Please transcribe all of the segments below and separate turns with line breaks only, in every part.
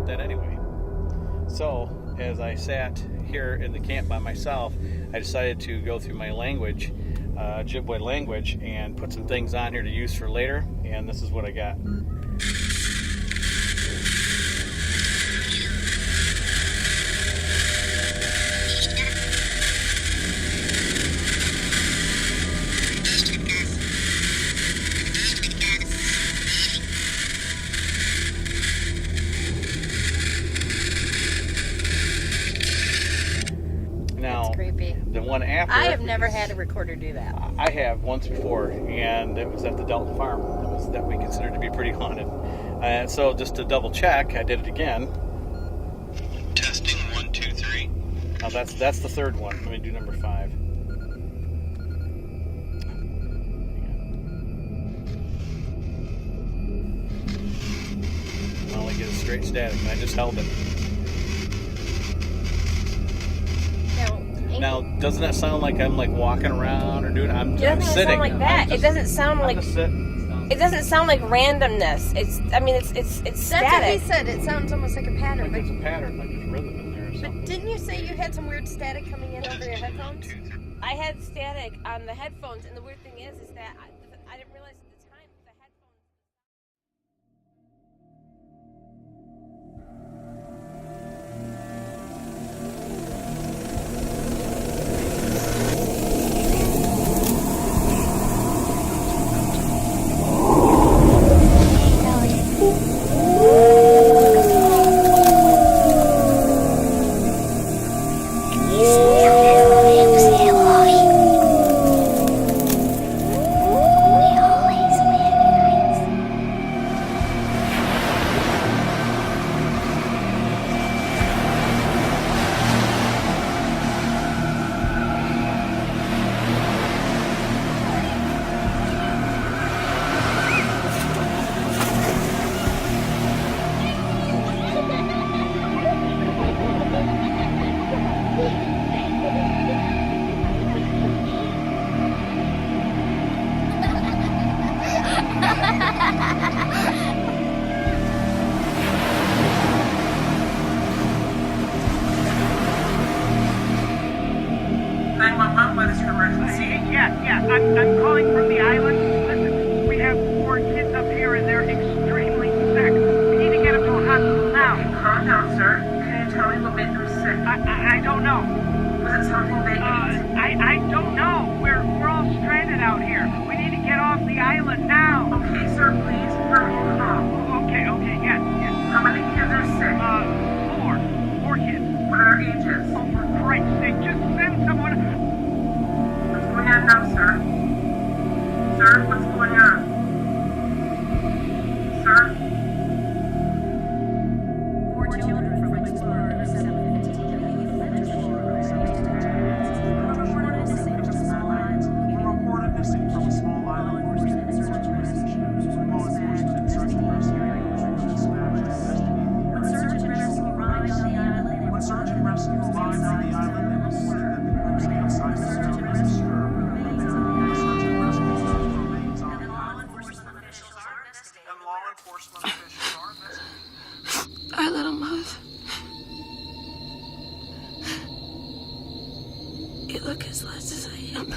that anyway. So, as I sat here in the camp by myself, I decided to go through my language, Ojibwe language, and put some things on here to use for later, and this is what I got. Now, the one after...
I have never had a recorder do that.
I have once before, and it was at the Delta Farm. That we considered to be pretty haunted. So just to double check, I did it again.
Testing 1, 2, 3.
Now that's the third one. Let me do number 5. I only get a straight static, and I just held it. Now, doesn't that sound like I'm like walking around or doing? I'm sitting.
It doesn't sound like that. It doesn't sound like. It doesn't sound like randomness. It's static.
That's what he said. It sounds almost like a pattern.
Like there's a pattern, like there's rhythm in there or something.
But didn't you say you had some weird static coming in over your headphones?
I had static on the headphones, and the weird thing is that I didn't realize at the time the headphones.
I'm calling from the island. Listen, we have 4 kids up here and they're extremely sick. We need to get them to a hospital now.
Calm down, sir. Can you tell me what made them sick?
I don't know.
Was it something they ate?
I don't know. We're all stranded out here. We need to get off the island now.
Okay, sir, please remain calm.
Okay, yes.
How many kids are sick?
4 kids.
What are their ages?
Oh, for Christ's sake, just send someone.
What's going on now, sir? Sir, what's going on? Sir?
4 children from Explorer 715 finished reported missing from a small island. When search and rescue arrived on the island, they reported that the remains and law enforcement officials are investigating.
I let him live. You look as less as I am.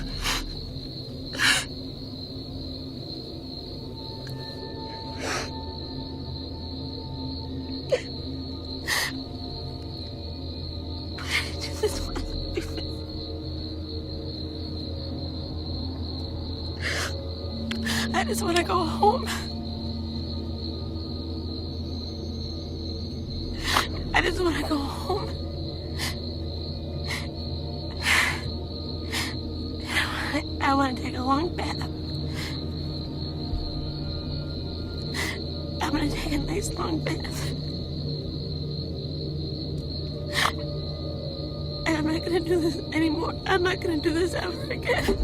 I just want to go home. I just want to go home. I want to take a long bath. I'm going to take a nice long bath. And I'm not going to do this anymore. I'm not going to do this ever again.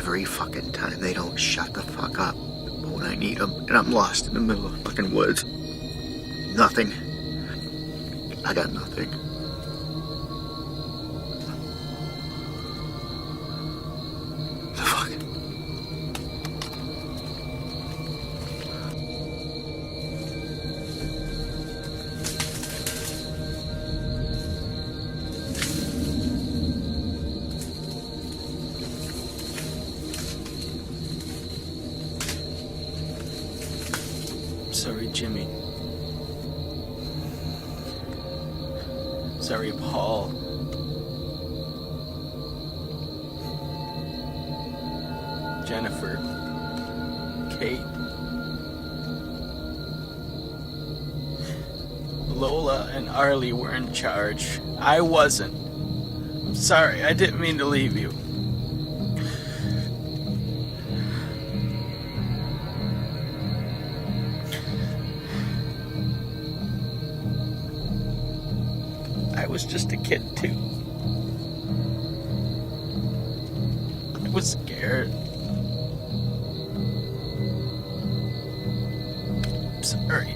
every fucking time they don't shut the fuck up when I need them, and I'm lost in the middle of fucking woods. Nothing. I got nothing. The fuck?
Sorry, Jimmy. Sorry, Paul. Jennifer. Kate. Lola and Arlie were in charge. I wasn't. I'm sorry, I didn't mean to leave you. I was just a kid, too. I was scared. I'm sorry.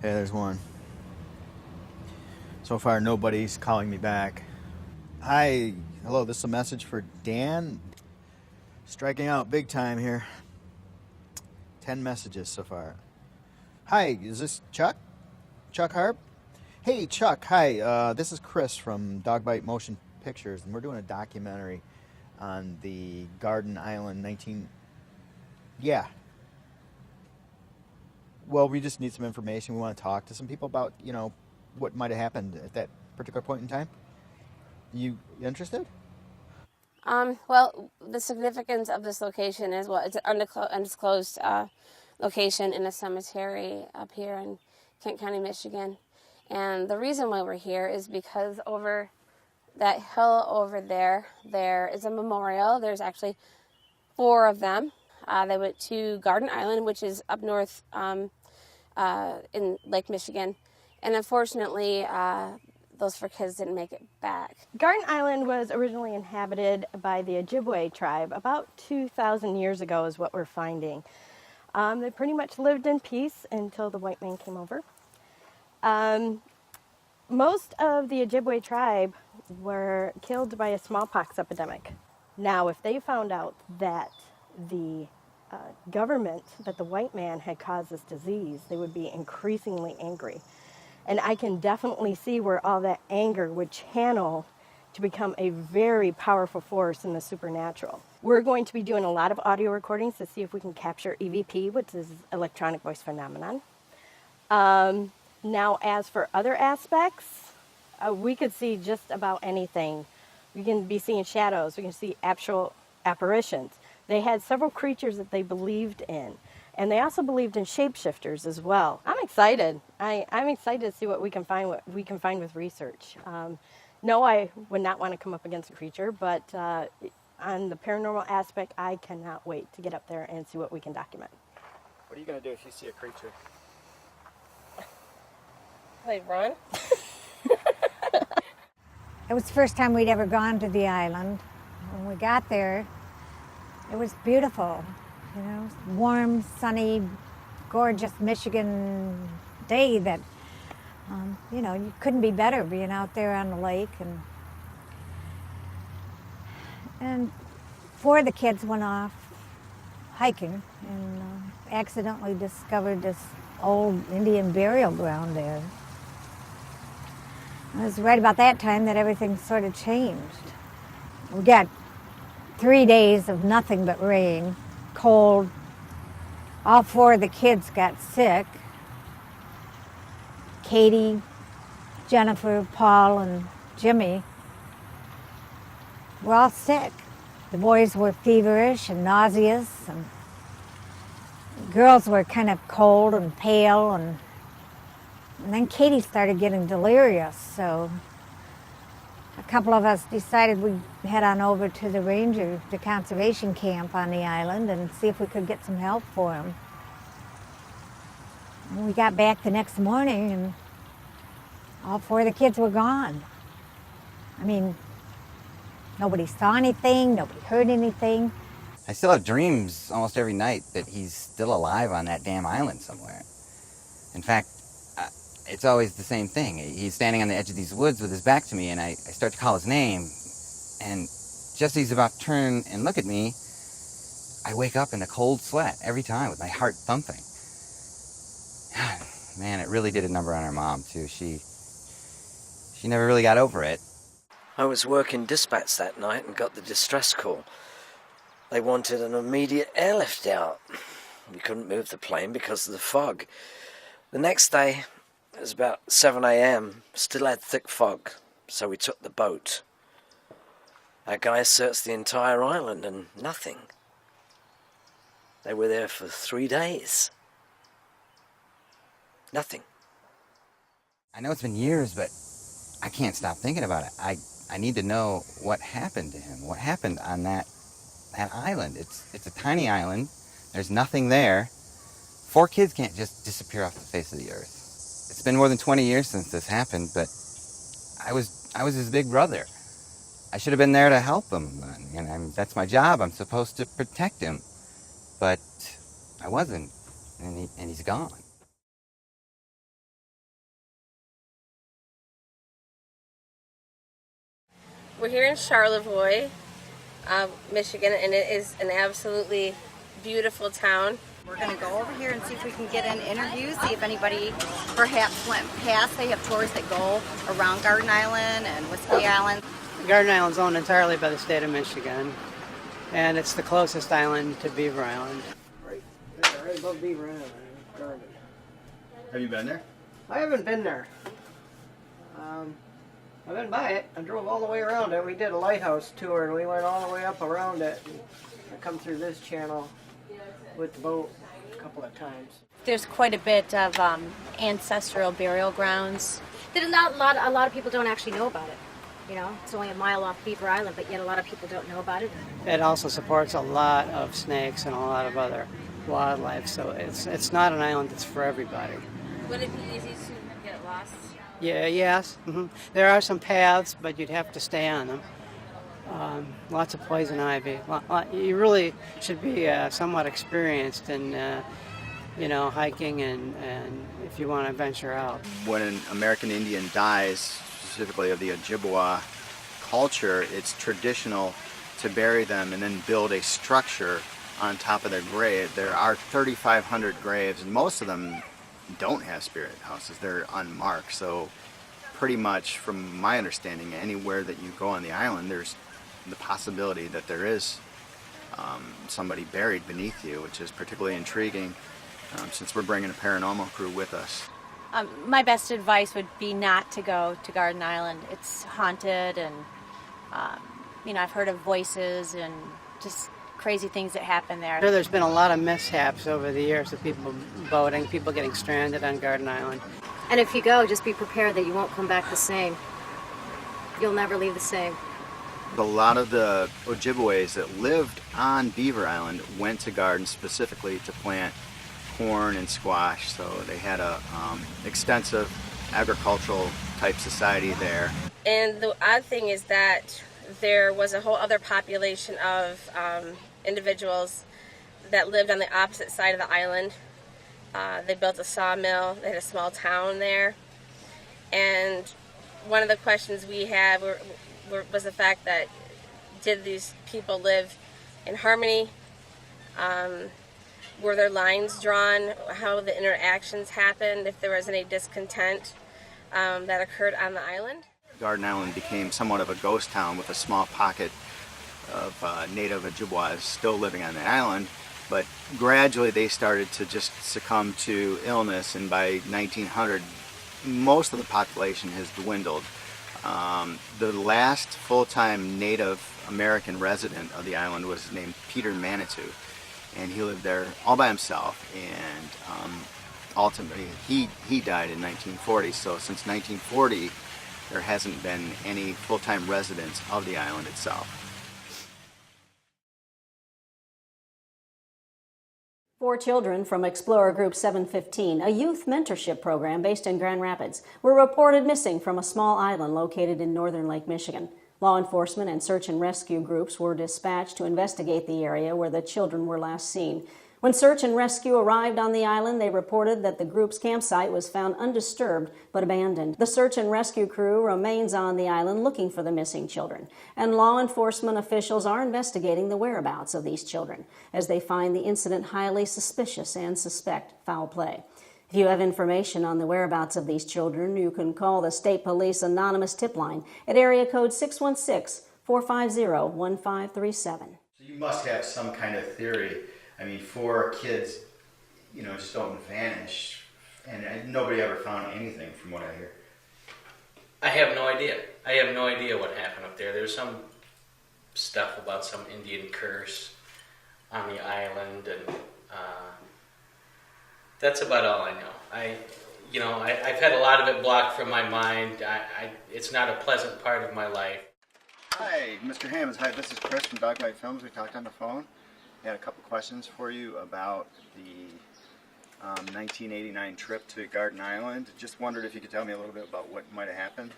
Yeah, there's one. So far, nobody's calling me back. Hi, hello, this is a message for Dan. Striking out big time here. 10 messages so far. Hi, is this Chuck? Chuck Harp? Hey, Chuck, hi. This is Chris from Dogbite Motion Pictures, and we're doing a documentary on the Garden Island Yeah. Well, we just need some information. We want to talk to some people about, what might have happened at that particular point in time. You interested?
Well, the significance of this location is, it's an undisclosed location in a cemetery up here in Kent County, Michigan. And the reason why we're here is because over that hill over there is a memorial. There's actually 4 of them. They went to Garden Island, which is up north in Lake Michigan. And unfortunately, those 4 kids didn't make it back.
Garden Island was originally inhabited by the Ojibwe tribe about 2,000 years ago is what we're finding. They pretty much lived in peace until the white man came over. Most of the Ojibwe tribe were killed by a smallpox epidemic. Now, if they found out that the government, that the white man had caused this disease, they would be increasingly angry. And I can definitely see where all that anger would channel to become a very powerful force in the supernatural. We're going to be doing a lot of audio recordings to see if we can capture EVP, which is electronic voice phenomenon. Now, as for other aspects, we could see just about anything. We can be seeing shadows. We can see actual apparitions. They had several creatures that they believed in. And they also believed in shapeshifters as well. I'm excited. I'm excited to see what we can find with research. No, I would not want to come up against a creature, but on the paranormal aspect, I cannot wait to get up there and see what we can document.
What are you going to do if you see a creature?
They run.
It was the first time we'd ever gone to the island. When we got there, it was beautiful. Warm, sunny, gorgeous Michigan day that, you couldn't be better being out there on the lake. And 4 of the kids went off hiking and accidentally discovered this old Indian burial ground there. It was right about that time that everything sort of changed. We got 3 days of nothing but rain, cold. All 4 of the kids got sick. Katie, Jennifer, Paul, and Jimmy were all sick. The boys were feverish and nauseous, and the girls were kind of cold and pale, and And then Katie started getting delirious, so a couple of us decided we'd head on over to the conservation camp on the island and see if we could get some help for him. And we got back the next morning and all 4 of the kids were gone. I mean, nobody saw anything, nobody heard anything.
I still have dreams almost every night that he's still alive on that damn island somewhere. In fact, it's always the same thing. He's standing on the edge of these woods with his back to me, and I start to call his name, and just as he's about to turn and look at me, I wake up in a cold sweat every time with my heart thumping. Man, it really did a number on our mom, too. She never really got over it.
I was working dispatch that night and got the distress call. They wanted an immediate airlift out. We couldn't move the plane because of the fog. The next day, it was about 7 a.m., still had thick fog, so we took the boat. Our guys searched the entire island and nothing. They were there for 3 days. Nothing.
I know it's been years, but I can't stop thinking about it. I need to know what happened to him, what happened on that island. It's a tiny island. There's nothing there. 4 kids can't just disappear off the face of the earth. It's been more than 20 years since this happened, but I was his big brother. I should have been there to help him, and that's my job. I'm supposed to protect him, but I wasn't, and he's gone.
We're here in Charlevoix, Michigan, and it is an absolutely beautiful town.
We're going to go over here and see if we can get an interview, see if anybody perhaps went past. They have tours that go around Garden Island and Whiskey Island.
Garden Island's owned entirely by the state of Michigan, and it's the closest island to Beaver Island. Right above Beaver Island, Garden.
Have you been there?
I haven't been there. I've been by it. I drove all the way around it. We did a lighthouse tour, and we went all the way up around it. I come through this channel with the boat a couple of times.
There's quite a bit of ancestral burial grounds
that a lot of people don't actually know about it. You know, it's only a mile off Beaver Island, but yet a lot of people don't know about it.
It also supports a lot of snakes and a lot of other wildlife, so it's not an island that's for everybody.
Would it be easy to get lost?
Yeah, yes. Mm-hmm. There are some paths, but you'd have to stay on them. Lots of poison ivy. You really should be somewhat experienced in, hiking and if you want to venture out.
When an American Indian dies, specifically of the Ojibwa culture, it's traditional to bury them and then build a structure on top of their grave. There are 3,500 graves, and most of them don't have spirit houses. They're unmarked. So pretty much, from my understanding, anywhere that you go on the island, there's the possibility that there is somebody buried beneath you, which is particularly intriguing since we're bringing a paranormal crew with us.
My best advice would be not to go to Garden Island. It's haunted, and I've heard of voices and just crazy things that happen there.
There's been a lot of mishaps over the years of people boating, people getting stranded on Garden Island.
And if you go, just be prepared that you won't come back the same. You'll never leave the same.
A lot of the Ojibways that lived on Beaver Island went to Garden specifically to plant corn and squash, so they had a extensive agricultural type society there.
And the odd thing is that there was a whole other population of individuals that lived on the opposite side of the island. They built a sawmill, they had a small town there, and one of the questions we had was the fact that, did these people live in harmony? Were there lines drawn? How the interactions happened? If there was any discontent that occurred on the island?
Garden Island became somewhat of a ghost town with a small pocket of native Ojibwas still living on the island, but gradually they started to just succumb to illness, and by 1900 most of the population has dwindled. The last full-time Native American resident of the island was named Peter Manitou, and he lived there all by himself, and ultimately, he died in 1940, so since 1940, there hasn't been any full-time residents of the island itself.
4 children from Explorer Group 715, a youth mentorship program based in Grand Rapids, were reported missing from a small island located in northern Lake Michigan. Law enforcement and search and rescue groups were dispatched to investigate the area where the children were last seen. When search and rescue arrived on the island, they reported that the group's campsite was found undisturbed but abandoned. The search and rescue crew remains on the island looking for the missing children, and law enforcement officials are investigating the whereabouts of these children as they find the incident highly suspicious and suspect foul play. If you have information on the whereabouts of these children, you can call the State Police Anonymous Tip Line at area code 616-450-1537.
So you must have some kind of theory. I mean, 4 kids, just don't vanish, and nobody ever found anything from what I hear.
I have no idea. I have no idea what happened up there. There's some stuff about some Indian curse on the island, and that's about all I know. I've had a lot of it blocked from my mind. It's not a pleasant part of my life.
Hi, Mr. Hammonds. Hi, this is Chris from Dogbite Films. We talked on the phone. I had a couple questions for you about the 1989 trip to Garden Island. Just wondered if you could tell me a little bit about what might have happened.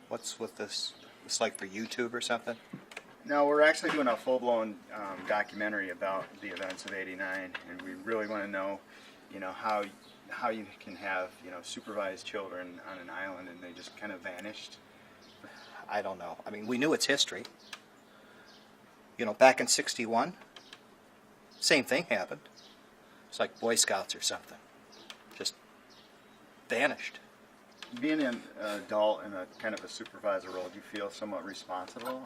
What's with this? It's like for YouTube or something?
No, we're actually doing a full-blown documentary about the events of '89, and we really want to know, how you can have, supervised children on an island and they just kind of vanished.
I don't know. I mean, we knew its history. Back in '61, same thing happened. It's like Boy Scouts or something. Just vanished.
Being an adult in a kind of a supervisor role, do you feel somewhat responsible?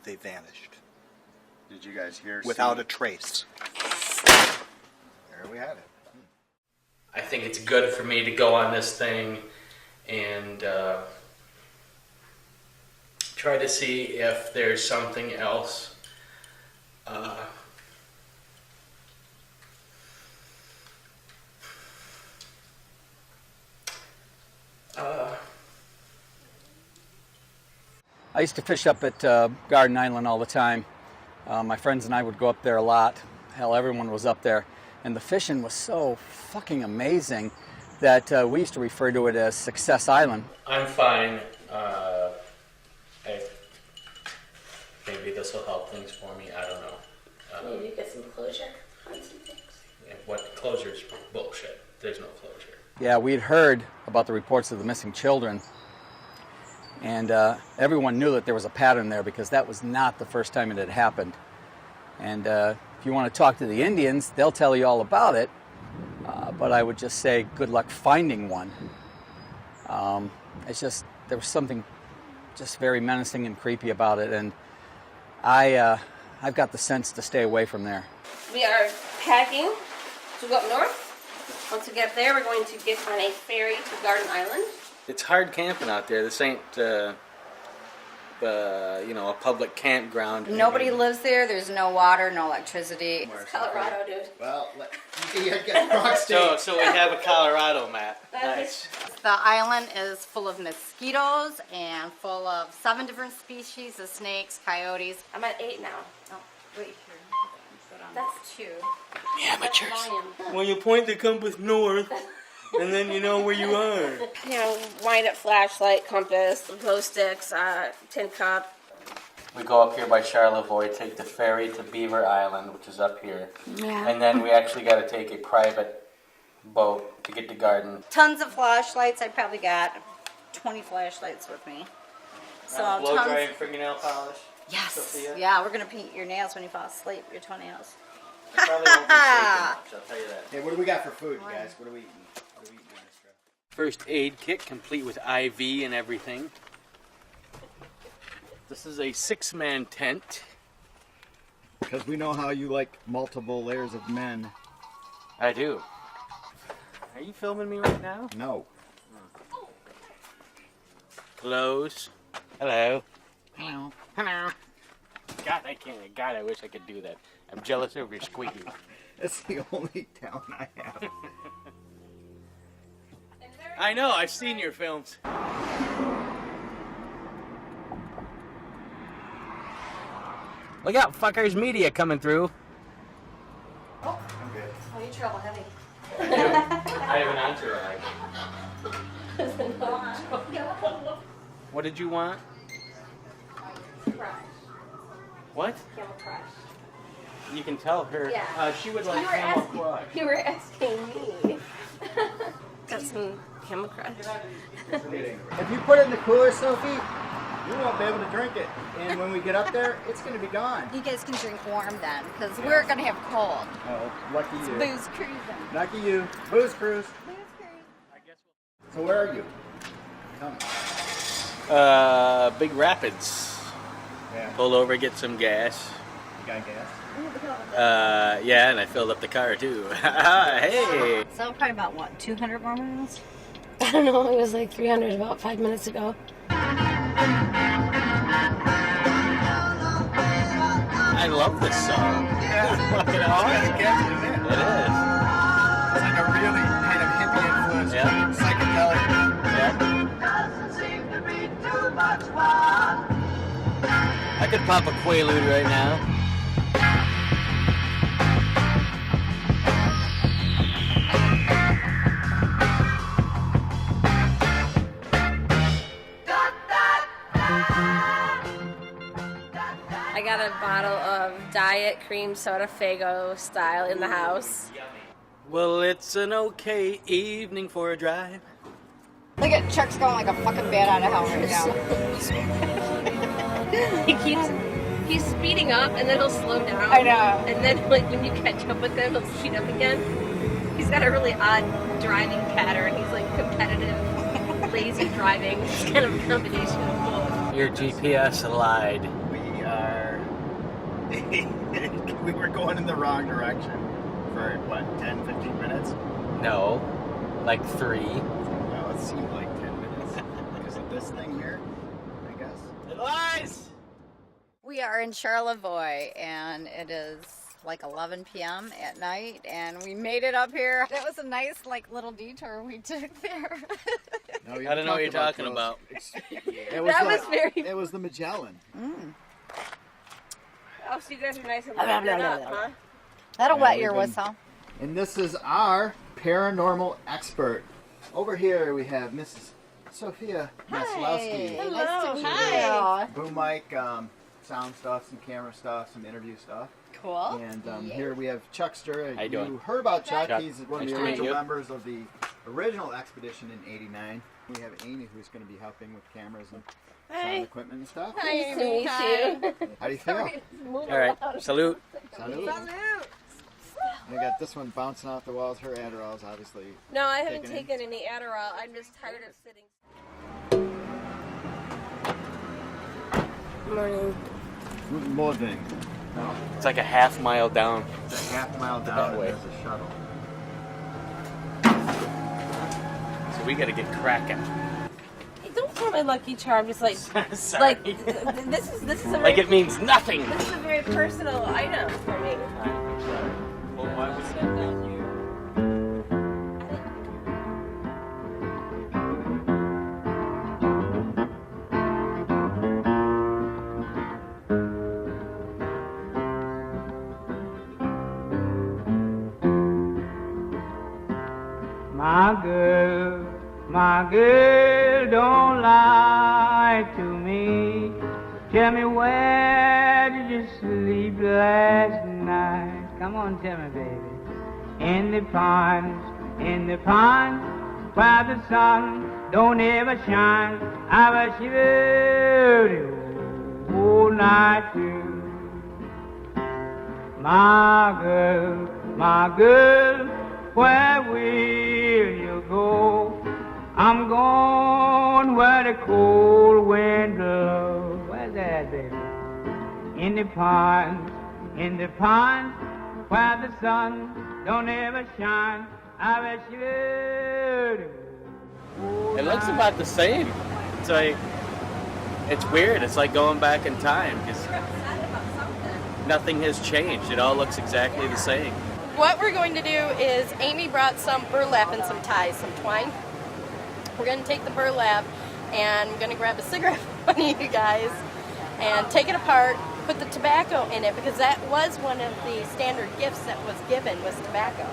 They vanished.
Did you guys hear?
Without a trace.
There we have it.
I think it's good for me to go on this thing and try to see if there's something else.
I used to fish up at Garden Island all the time. My friends and I would go up there a lot. Hell, everyone was up there. And the fishing was so fucking amazing that we used to refer to it as Success Island.
I'm fine. Maybe this will help things for me. I don't know.
Maybe get some closure on some things.
What closure's bullshit. There's no closure.
Yeah, we'd heard about the reports of the missing children. And everyone knew that there was a pattern there because that was not the first time it had happened. And if you want to talk to the Indians, they'll tell you all about it. But I would just say good luck finding one. It's just, there was something just very menacing and creepy about it. And I've got the sense to stay away from there.
We are packing to go up north. Once we get there, we're going to get on a ferry to Garden Island.
It's hard camping out there. This ain't, a public campground.
Nobody lives there. There's no water, no electricity.
It's Colorado, dude.
Well, you get Frog State.
So we have a Colorado map. Nice.
The island is full of mosquitoes and full of 7 different species of snakes, coyotes.
I'm at 8 now.
Oh, wait here.
That's 2.
Amateurs.
That's volume.
Well, you point the compass north, and then you know where you are.
Wind up flashlight, compass, glow sticks, tin cup.
We go up here by Charlevoix, take the ferry to Beaver Island, which is up here.
Yeah.
And then we actually got to take a private boat to get to Garden.
Tons of flashlights. I probably got 20 flashlights with me. So
blow dry and fingernail polish.
Yes.
Sophia?
Yeah, we're gonna paint your nails when you fall asleep. Your toenails.
I probably won't be safe much, I'll tell you that.
Hey, what do we got for food, guys? What are we eating?
First aid kit, complete with IV and everything. This is a 6-man tent.
Because we know how you like multiple layers of men.
I do. Are you filming me right now?
No.
Clothes. Hello.
Hello.
Hello. God, I can't. God, I wish I could do that. I'm jealous of your squeaky.
That's the only talent I have.
I know. I've seen your films. Look out, fuckers! Media coming through.
Oh, you travel heavy.
I have an entourage. What did you want? What?
Camel crush.
You can tell her.
Yeah.
She would like camel crush.
You were asking me. Got some camel crush.
If you put it in the cooler, Sophie, you won't be able to drink it. And when we get up there, it's going to be gone.
You guys can drink warm then, because we're going to have cold.
Oh, lucky
It's
you.
booze cruising.
Lucky you. Booze cruise. So where are you? Tell me.
Big Rapids.
Yeah.
Pulled over, get some gas.
You got gas?
Yeah, and I filled up the car too. Hey.
So probably about what, 200 more miles?
I don't know. It was like 300 about 5 minutes ago.
I love this song.
Yeah.
You know,
It's kind of catchy, isn't it?
It is.
It's like a really kind of hippie influence, psychedelic.
I could pop a Quaalude right now.
I got a bottle of Diet Cream Soda Faygo style in the house.
Well, it's an okay evening for a drive.
Look at Chuck's going like a fucking bat out of hell right now.
He's speeding up and then he'll slow down.
I know.
And then like when you catch up with him, he'll speed up again. He's got a really odd driving pattern. He's like competitive, lazy driving. It's kind of a combination of both.
Your GPS lied.
We are... we were going in the wrong direction for, what, 10, 15 minutes?
No, like 3.
Well, it seemed like 10 minutes because of this thing here, I guess.
It lies!
We are in Charlevoix, and it is like 11 p.m. at night, and we made it up here. That was a nice, like, little detour we took there.
No,
I don't know what you're talking about.
It was the Magellan.
Oh, so you guys are nice and locked it up, huh?
That'll
Yeah,
wet
we've
your
been-
whistle.
And this is our paranormal expert. Over here we have Mrs. Sophia Maslowski.
Hello. Nice to meet you.
Boom mic, sound stuff, some camera stuff, some interview stuff.
Cool.
And here we have Chuckster.
How you doing?
You heard about Chuck.
Chuck.
He's one of
Nice
the
to meet
original
you.
members of the original expedition in '89. We have Amy, who's going to be helping with cameras and sound equipment and stuff.
Nice to meet you.
How do you feel?
All right, salute.
Salute. We got this one bouncing off the walls. Her Adderall's obviously.
No, I haven't
taken in.
taken any Adderall. I'm just tired of sitting. Morning.
Good morning. No,
It's like a half mile down.
it's a half mile down
That
and
way.
there's a shuttle.
So we gotta get cracking.
Hey, don't call my Lucky Charm just like
Sorry.
like this is a very,
Like it means nothing.
this is a very personal item for me.
Well, why would
My girl, don't lie to me. Tell me, where did you sleep last night? Come on, tell me, baby. In the pond, where the sun don't ever shine. I was shivering all night through. My girl, where will you go? I'm going where the cold wind blows. Where's that, baby? In the pond, where the sun don't ever shine. I bet you.
It looks about the same. It's like, it's weird. It's like going back in time. 'Cause nothing has changed. It all looks exactly the same.
What we're going to do is Amy brought some burlap and some ties, some twine. We're going to take the burlap and I'm going to grab a cigarette from one of you guys and take it apart, put the tobacco in it, because that was one of the standard gifts that was given, was tobacco.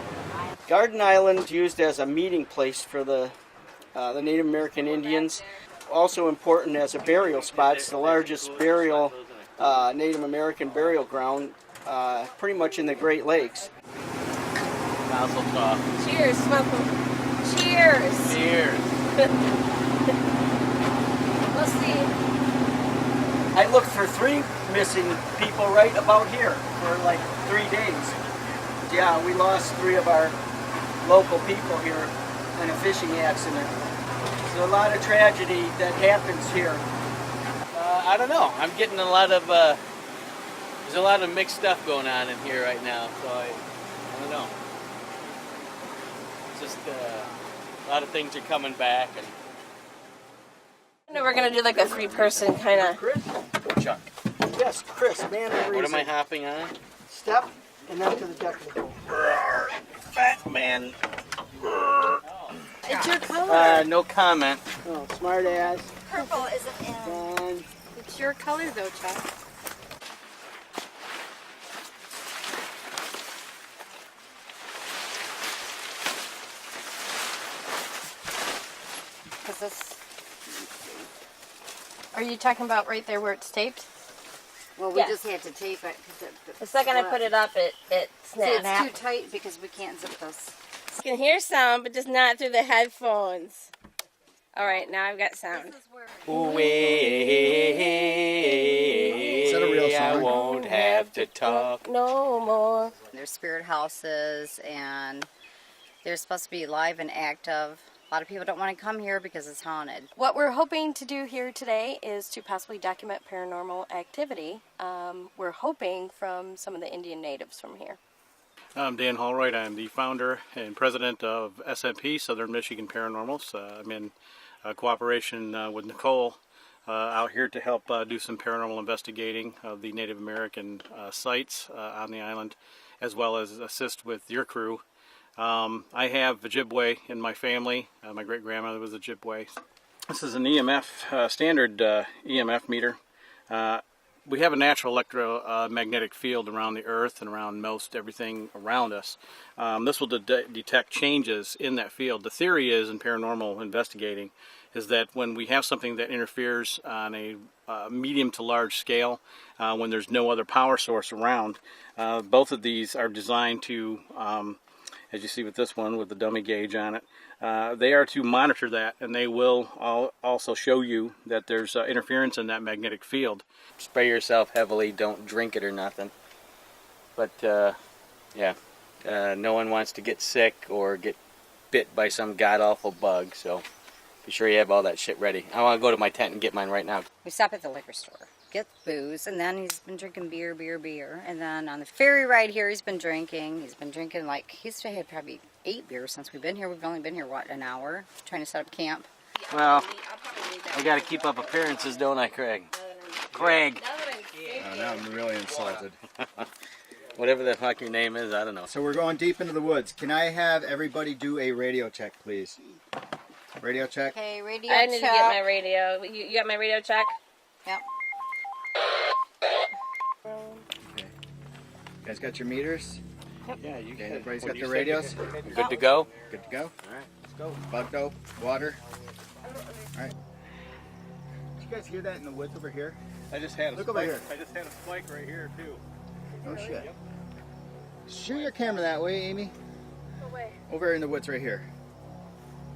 Garden Island used as a meeting place for the Native American Indians. Also important as a burial spot. It's the largest burial Native American burial ground pretty much in the Great Lakes.
Mazel tov.
Cheers, smoke. Cheers.
Cheers.
We'll see.
I looked for 3 missing people right about here for like 3 days. Yeah, we lost 3 of our local people here in a fishing accident. There's a lot of tragedy that happens here.
I don't know. I'm getting a lot of there's a lot of mixed stuff going on in here right now. So I don't know. It's just a lot of things are coming back.
And we're gonna do like a 3-person kind of.
Chuck.
Yes, Chris, man of reason.
What am I hopping on?
Step and then to the deck of the boat.
Fat man.
It's your color.
No comment.
Oh, smart ass.
Purple isn't in.
And
It's your color though, Chuck. Is this? Are you talking about right there where it's taped?
Well, we
Yes.
just had to tape it because
The second I put it up, it
See,
snaps.
it's too tight because we can't zip this.
You can hear sound, but just not through the headphones. All right, now I've got sound.
Is
that a real song?
I won't have to talk.
No more.
There's spirit houses, and they're supposed to be live and active. A lot of people don't want to come here because it's haunted.
What we're hoping to do here today is to possibly document paranormal activity. We're hoping from some of the Indian natives from here.
I'm Dan Holroyd. I'm the founder and president of SMP, Southern Michigan Paranormals. I'm in cooperation with Nicole out here to help do some paranormal investigating of the Native American sites on the island, as well as assist with your crew. I have Ojibwe in my family. My great-grandmother was Ojibwe. This is an EMF, standard EMF meter. We have a natural electromagnetic field around the Earth and around most everything around us. This will detect changes in that field. The theory is, in paranormal investigating, is that when we have something that interferes on a medium to large scale, when there's no other power source around, both of these are designed to, as you see with this one with the dummy gauge on it, they are to monitor that, and they will also show you that there's interference in that magnetic field.
Spray yourself heavily, don't drink it or nothing. But yeah, no one wants to get sick or get bit by some god-awful bug, so be sure you have all that shit ready. I want to go to my tent and get mine right now.
We stop at the liquor store, get booze, and then he's been drinking beer. And then on the ferry ride here, he's been drinking like, he's had probably 8 beers since we've been here. We've only been here, what, an hour? Trying to set up camp.
Well, I got to keep up appearances, don't I, Craig? Craig!
Oh, now I'm really insulted.
Whatever the fuck your name is, I don't know.
So we're going deep into the woods. Can I have everybody do a radio check, please? Radio check.
Okay, radio
I
check.
need to get my radio. You got my radio check?
Yep.
Okay. You guys got your meters?
Yep.
Yeah, you
okay,
can.
everybody's got their radios?
Good to go?
Good to go?
Alright, let's go.
Bug dope, water. Alright. Did you guys hear that in the woods over here?
I just had a
Look
spike.
over here.
I just had a spike right here too.
Oh shit.
Yep.
Shoot your camera that way, Amy. Over in the woods right here.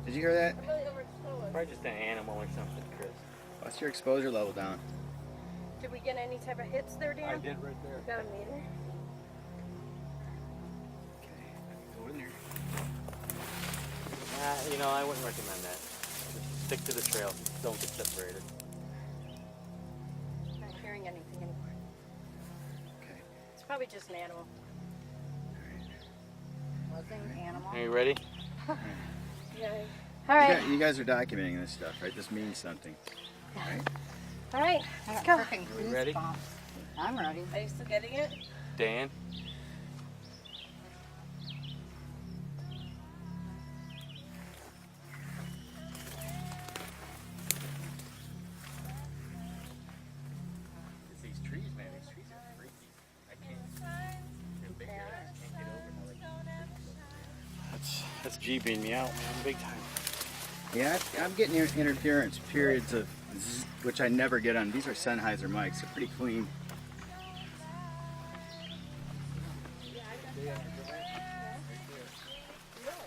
Did you hear that?
Probably just an animal or something, Chris.
What's your exposure level down?
Did we get any type of hits there, Dan?
I did right there.
Got a meter?
Go in there.
You know, I wouldn't recommend that. Just stick to the trail. Don't get separated.
Not hearing anything anymore.
Okay.
It's probably just an animal.
Wasn't animal.
Are you ready?
Yeah. All right.
You guys are documenting this stuff, right? This means something. Right?
All right. Let's go.
You ready?
I'm ready.
Are you still getting it?
Dan? It's these trees, man. These trees are freaky. I can't. They're big. I just can't get over.
That's G beating me out, man, big time.
Yeah, I'm getting interference periods of zzz, which I never get on. These are Sennheiser mics. They're pretty clean.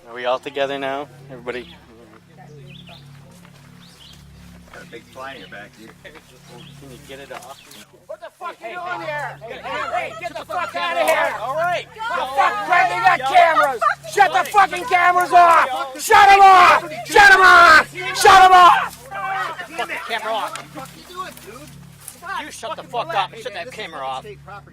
Are we all together now? Everybody?
Got a big fly in your back, dude.
Can you get it off?
What the fuck you doing here? Hey, get the fuck out of here!
All right.
The fuck, Greg, they got cameras! Shut the fucking cameras off! Shut them off! Shut them off! Shut them off!
Shut the camera off. You shut the fuck up and shut that camera off.
Get out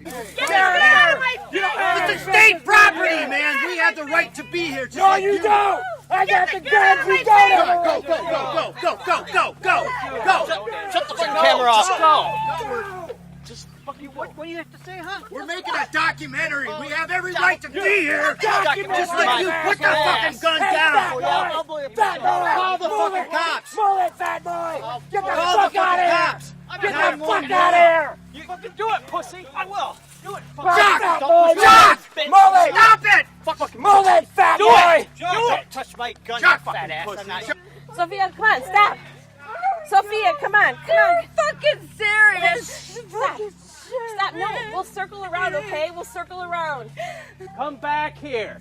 of here!
It's a state property, man. We have the right to be here.
No, you don't! I got the guns. You don't have a right.
Go.
Shut the fucking camera off. Go.
Just fucking what do you have to say, huh? We're making a documentary. We have every right to be here. Just like you. Put the fucking gun down.
Fat boy!
Call the fucking cops.
Move it, fat boy! Get the
Call
fuck
the
out of
fucking
here!
cops.
Get the fuck out of here!
You fucking do it, pussy. I will. Do it.
Stop! Stop! Move it!
Stop it!
Move it, fat
Do
boy!
it. Do it. Touch my gun, you fat ass. I'm not.
Sophia, come on, stop. Sophia, come on.
Fucking serious.
Stop. Stop. No, we'll circle around, okay? We'll circle around.
Come back here.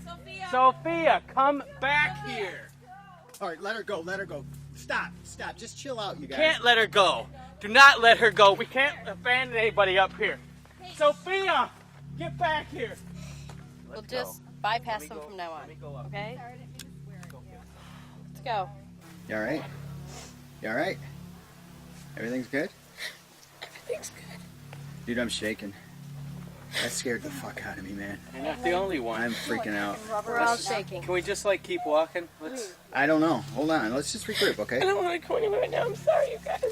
Sophia, come back here.
All right, let her go. Stop. Just chill out, you guys.
Can't let her go. Do not let her go. We can't abandon anybody up here. Sophia, get back here.
We'll just bypass them from now on, okay? Let's go.
You all right? You all right? Everything's good?
Everything's good.
Dude, I'm shaking. That scared the fuck out of me, man.
You're not the only one.
I'm freaking out.
We're all shaking.
Can we just keep walking? Let's.
I don't know. Hold on. Let's just regroup, okay?
I don't want to go anywhere right now. I'm sorry, you guys.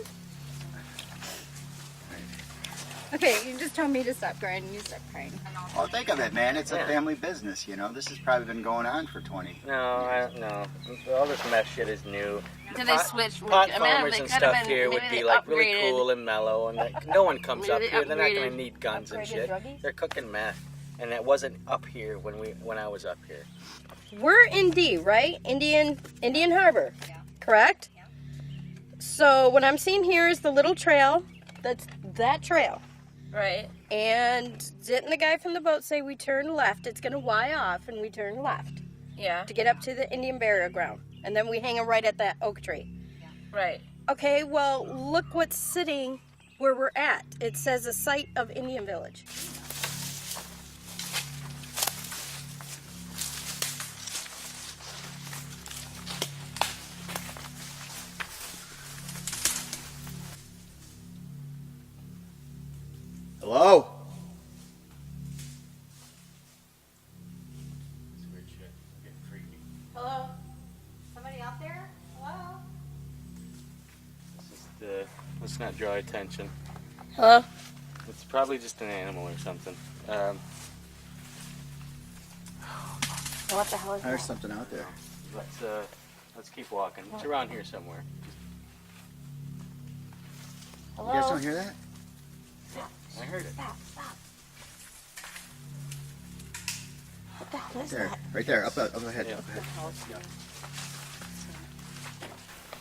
Okay, you just told me to stop crying and you stop crying.
Well, think of it, man. It's a family business, you know. This has probably been going on for 20.
No. All this mess shit is new.
Did they switch?
Pot
I mean,
farmers
they
and
could have
stuff
been-
here would
maybe
be
they
really
upgraded.
cool and mellow, and no one comes up
Maybe they
here. They're not going
upgraded.
to need guns and
Upgraded
shit.
druggies?
They're cooking meth, and it wasn't up here when I was up here.
We're in D, right? Indian Harbor, correct? So what I'm seeing here is the little trail. That's that trail.
Right.
And didn't the guy from the boat say we turn left? It's going to Y off and we turn left.
Yeah.
To get up to the Indian burial ground. And then we hang right at that oak tree.
Right.
Okay, well, look what's sitting where we're at. It says a site of Indian Village.
Hello?
Hello? Somebody out there? Hello?
Let's not draw attention.
Hello?
It's probably just an animal or something.
What the hell is
There's
that?
something out there.
Let's keep walking. It's around here somewhere.
Hello?
You guys don't hear that?
I heard it.
Stop. What the hell is
There,
that?
right there, up ahead.
Yeah.
Up ahead.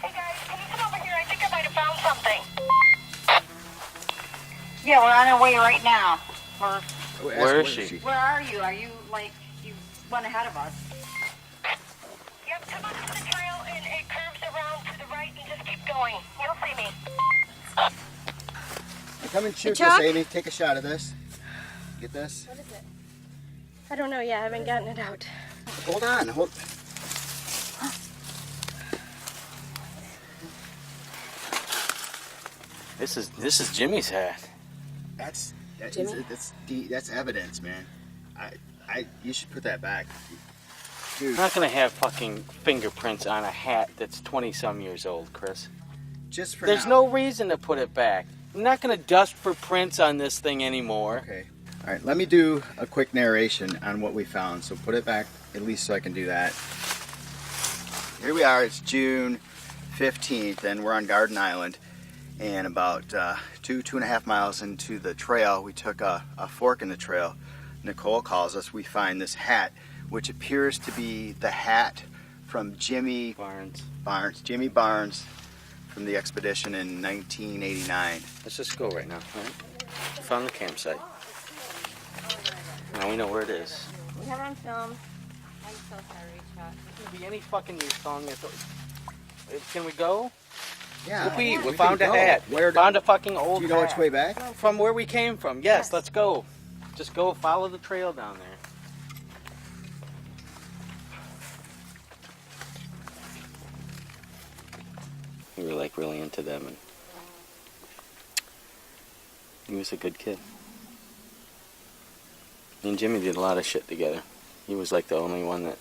Hey guys, can you come over here? I think I might have found something. Yeah, we're on our way right now.
Where is she?
Where are you? Are you you went ahead of us?
Yep, come up to the trail and it curves around to the right and just keep going. You'll see me.
Come and shoot
Chuck?
this, Amy. Take a shot of this. Get this.
What is it? I don't know yet. I haven't gotten it out.
Hold on.
This is Jimmy's hat.
That's
Jimmy?
that's evidence, man. You should put that back. Dude.
I'm not gonna have fucking fingerprints on a hat that's 20-some years old, Chris.
Just for
There's
now.
no reason to put it back. I'm not gonna dust for prints on this thing anymore.
Okay. All right, let me do a quick narration on what we found. So put it back, at least so I can do that. Here we are, it's June 15th, and we're on Garden Island. And about 2.5 miles into the trail, we took a fork in the trail. Nicole calls us, we find this hat, which appears to be the hat from Jimmy Barnes, from the expedition in 1989.
Let's just go right now. All right? Found the campsite. Now we know where it is.
We have it on film.
I'm so sorry, Chuck.
It can be any fucking new song. Can we go?
Yeah.
We
can
found a
go.
hat. Found a fucking old hat.
Do you know which way back?
From where we came from. Yes, let's go. Just go follow the trail down there. We were like really into them, and he was a good kid. Me and Jimmy did a lot of shit together. He was like the only one that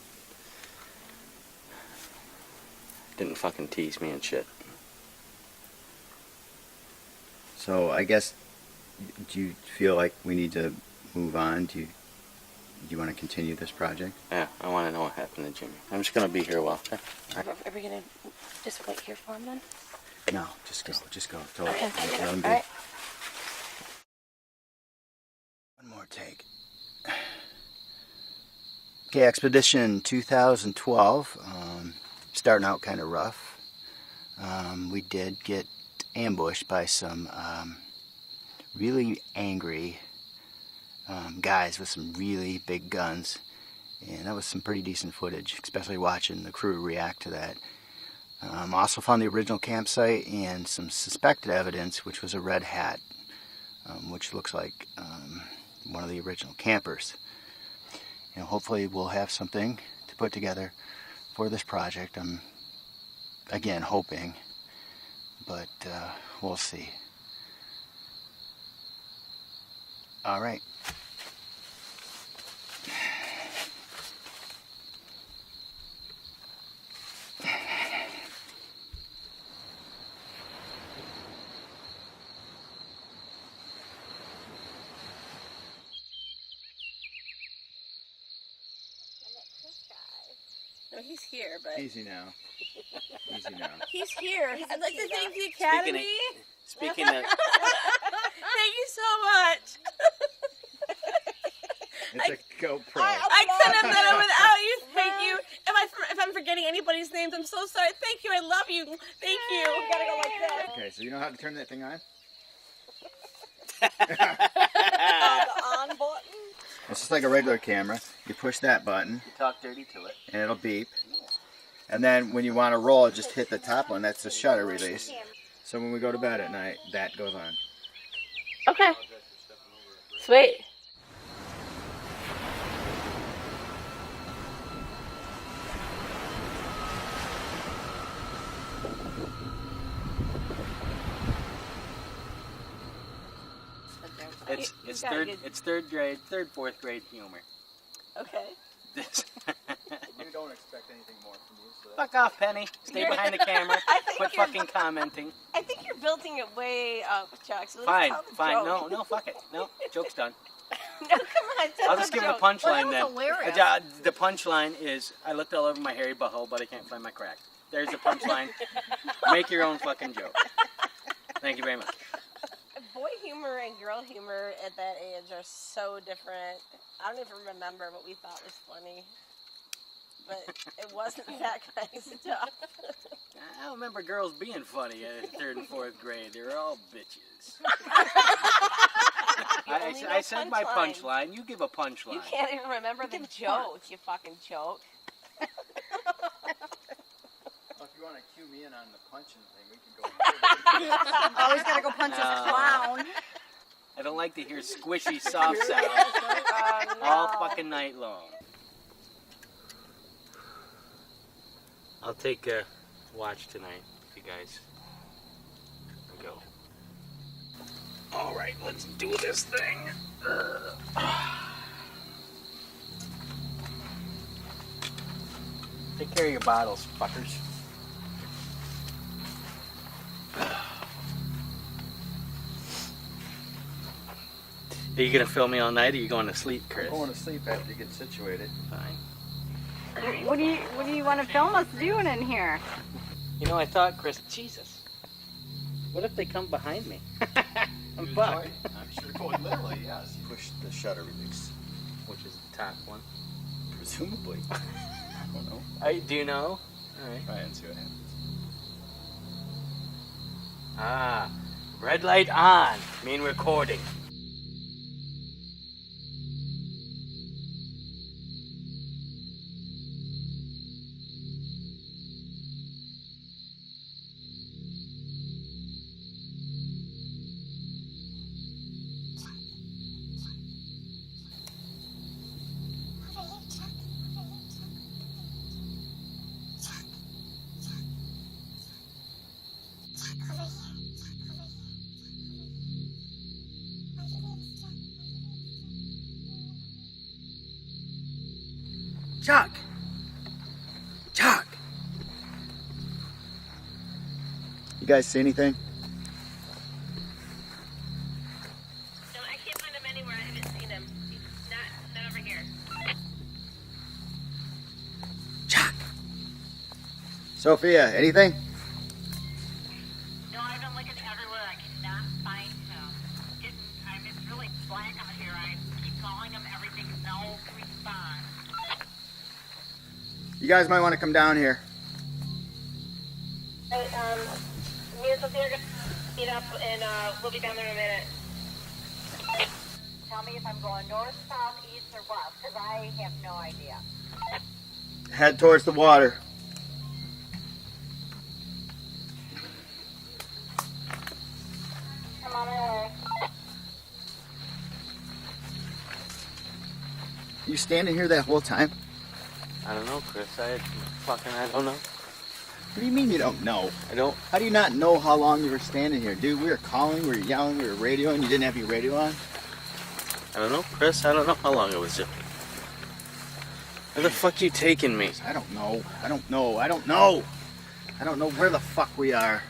didn't fucking tease me and shit.
So I guess, do you feel like we need to move on? Do you want to continue this project?
Yeah, I want to know what happened to Jimmy. I'm just going to be here a while. Okay?
Are we gonna just wait here for him then?
No, just go. Tell
Okay.
let him be.
All right.
One more take. Okay, Expedition 2012, starting out kind of rough. We did get ambushed by some really angry guys with some really big guns, and that was some pretty decent footage, especially watching the crew react to that. Also found the original campsite and some suspected evidence, which was a red hat, which looks like one of the original campers. You know, hopefully we'll have something to put together for this project. I'm again hoping, but we'll see. All right.
No, he's here, but
Easy now. Easy now.
he's here. I'd like to thank the Academy.
Speaking of...
Thank you so much.
It's a GoPro.
I couldn't have done it without you. Thank you. If I'm forgetting anybody's names, I'm so sorry. Thank you. I love you. Thank you. You gotta go like that.
Okay, so you know how to turn that thing on?
The on button.
It's just like a regular camera. You push that button,
Talk dirty to it.
and it'll beep. And then when you want to roll, just hit the top one. That's the shutter release. So when we go to bed at night, that goes on.
Okay. Sweet.
It's third grade, fourth grade humor.
Okay.
We don't expect anything more from you. So
Fuck off, Penny. Stay behind the camera. Quit fucking commenting.
I think you're building it way up, Chuck. So let's
Fine,
tell the
fine.
joke.
No, fuck it. No, joke's done.
No, come on. Tell
I'll just
the
give a
joke.
punchline
Well, that was
then.
hilarious.
The punchline is, I looked all over my hairy butthole, but I can't find my crack. There's the punchline. Make your own fucking joke. Thank you very much.
Boy humor and girl humor at that age are so different. I don't even remember what we thought was funny. But it wasn't that kind of stuff.
I don't remember girls being funny in 3rd and 4th grade. They were all bitches. I said my punchline. You give a punchline.
You can't even remember the joke, you fucking joke.
Well, if you want to cue me in on the punching thing, we can go.
Always gotta go punch this clown.
I don't like to hear squishy soft sounds all fucking night long. I'll take a watch tonight, if you guys go. All right, let's do this thing. Take care of your bottles, fuckers. Are you gonna film me all night, or are you going to sleep, Chris?
I'm going to sleep after you get situated.
Fine.
What do you want to film us doing in here?
You know, I thought, Chris, Jesus, what if they come behind me? I'm fucked.
I'm sure going literally, yes. Push the shutter release.
Which is the top one?
Presumably. I don't know.
Do you know? All right.
Try and see what happens.
Ah, red light on. Mean recording.
Chuck! Chuck! You guys see anything?
No, I can't find him anywhere. I haven't seen him. He's not over here.
Sophia, anything?
No, I've been looking everywhere. I cannot find him. It's really black out here. I keep calling him. Everything, no response.
You guys might want to come down here.
Me and Sophia are going to meet up, and we'll be down there in a minute. Tell me if I'm going north, south, east, or west, because I have no idea.
Head towards the water.
I'm on my way.
You standing here that whole time?
I don't know, Chris. I don't know.
What do you mean you don't know?
I don't.
How do you not know how long you were standing here? Dude, we were calling, we were yelling, we were radioing. You didn't have your radio on?
I don't know, Chris. I don't know how long it was. Where the fuck you taking me?
I don't know. I don't know. I don't know. I don't know where the fuck we are.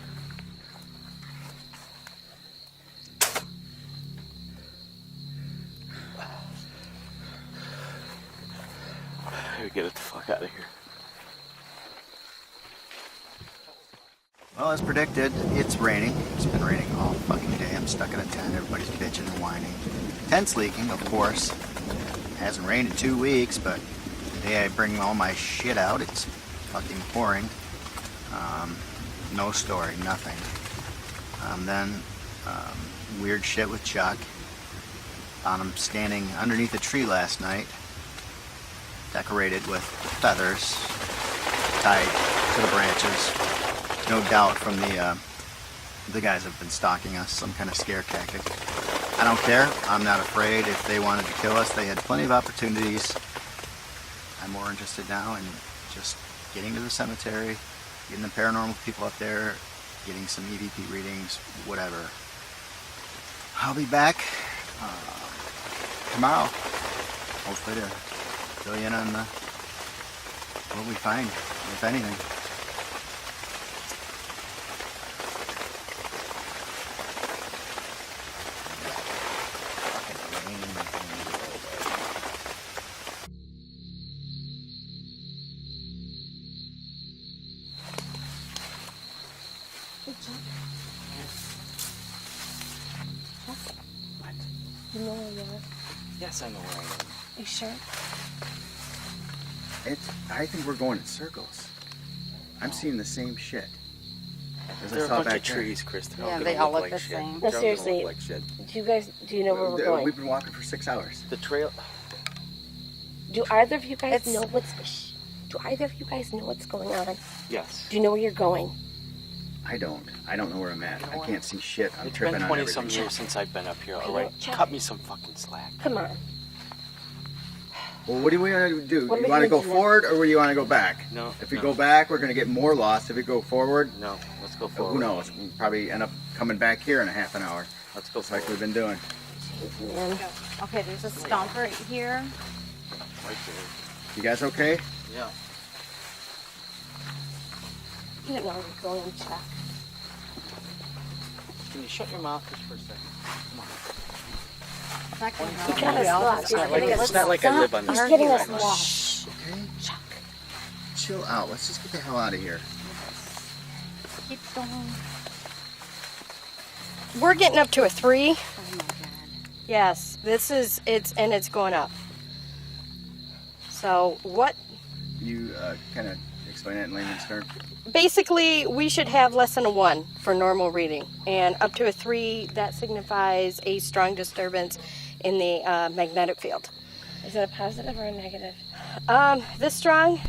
Get it the fuck out of here.
Well, as predicted, it's raining. It's been raining all fucking day. I'm stuck in a tent. Everybody's bitching and whining. Tent's leaking, of course. It hasn't rained in 2 weeks, but the day I bring all my shit out, it's fucking pouring. No story, nothing. Weird shit with Chuck. Found him standing underneath a tree last night, decorated with feathers tied to the branches. No doubt from the guys have been stalking us, some kind of scare tactic. I don't care. I'm not afraid. If they wanted to kill us, they had plenty of opportunities. I'm more interested now in just getting to the cemetery, getting the paranormal people up there, getting some EVP readings, whatever. I'll be back tomorrow, hopefully to fill you in on what we find, if anything.
What?
You know where you are?
Yes, I know where I am.
You sure?
I think we're going in circles. I'm seeing the same shit. As
There are
I
a
saw
bunch
back
of
there.
trees, Chris. They're all
Yeah,
gonna
they all look
like
the
shit.
same.
No,
They're all gonna
seriously.
look like shit.
Do you know where we're going?
We've been walking for 6 hours.
The trail.
Do either of you guys know Do either of you guys know what's going on?
Yes.
Do you know where you're going?
I don't know where I'm at. I can't see shit. I'm
It's
tripping
been
on
20
everything.
some years since I've been up here.
Okay,
All right,
Chuck.
cut me some fucking slack.
Come on.
Well, what do we want to do?
What are
You
we
want to
gonna
go
do
forward or do you want to go back?
No.
If we
no.
go back, we're going to get more lost. If we go forward,
No, let's go
who
forward.
knows? We'll probably end up coming back here in a half an hour.
Let's go
Just like
forward.
we've been doing.
Man.
Okay, there's a stump right here.
Right there.
You guys okay?
Yeah.
You don't know where you're going, Chuck.
Can you shut your mouth just for a second? Come on. It's not like I live on the
He's
street.
getting us
right?
lost.
Okay? Chill out. Let's just get the hell out of here.
Keep going. We're getting up to a 3.
Oh my God.
Yes, it's going up. So what?
You kind of explain that in layman's terms.
Basically, we should have less than a 1 for normal reading, and up to a 3, that signifies a strong disturbance in the magnetic field.
Is it a positive or a negative?
This strong,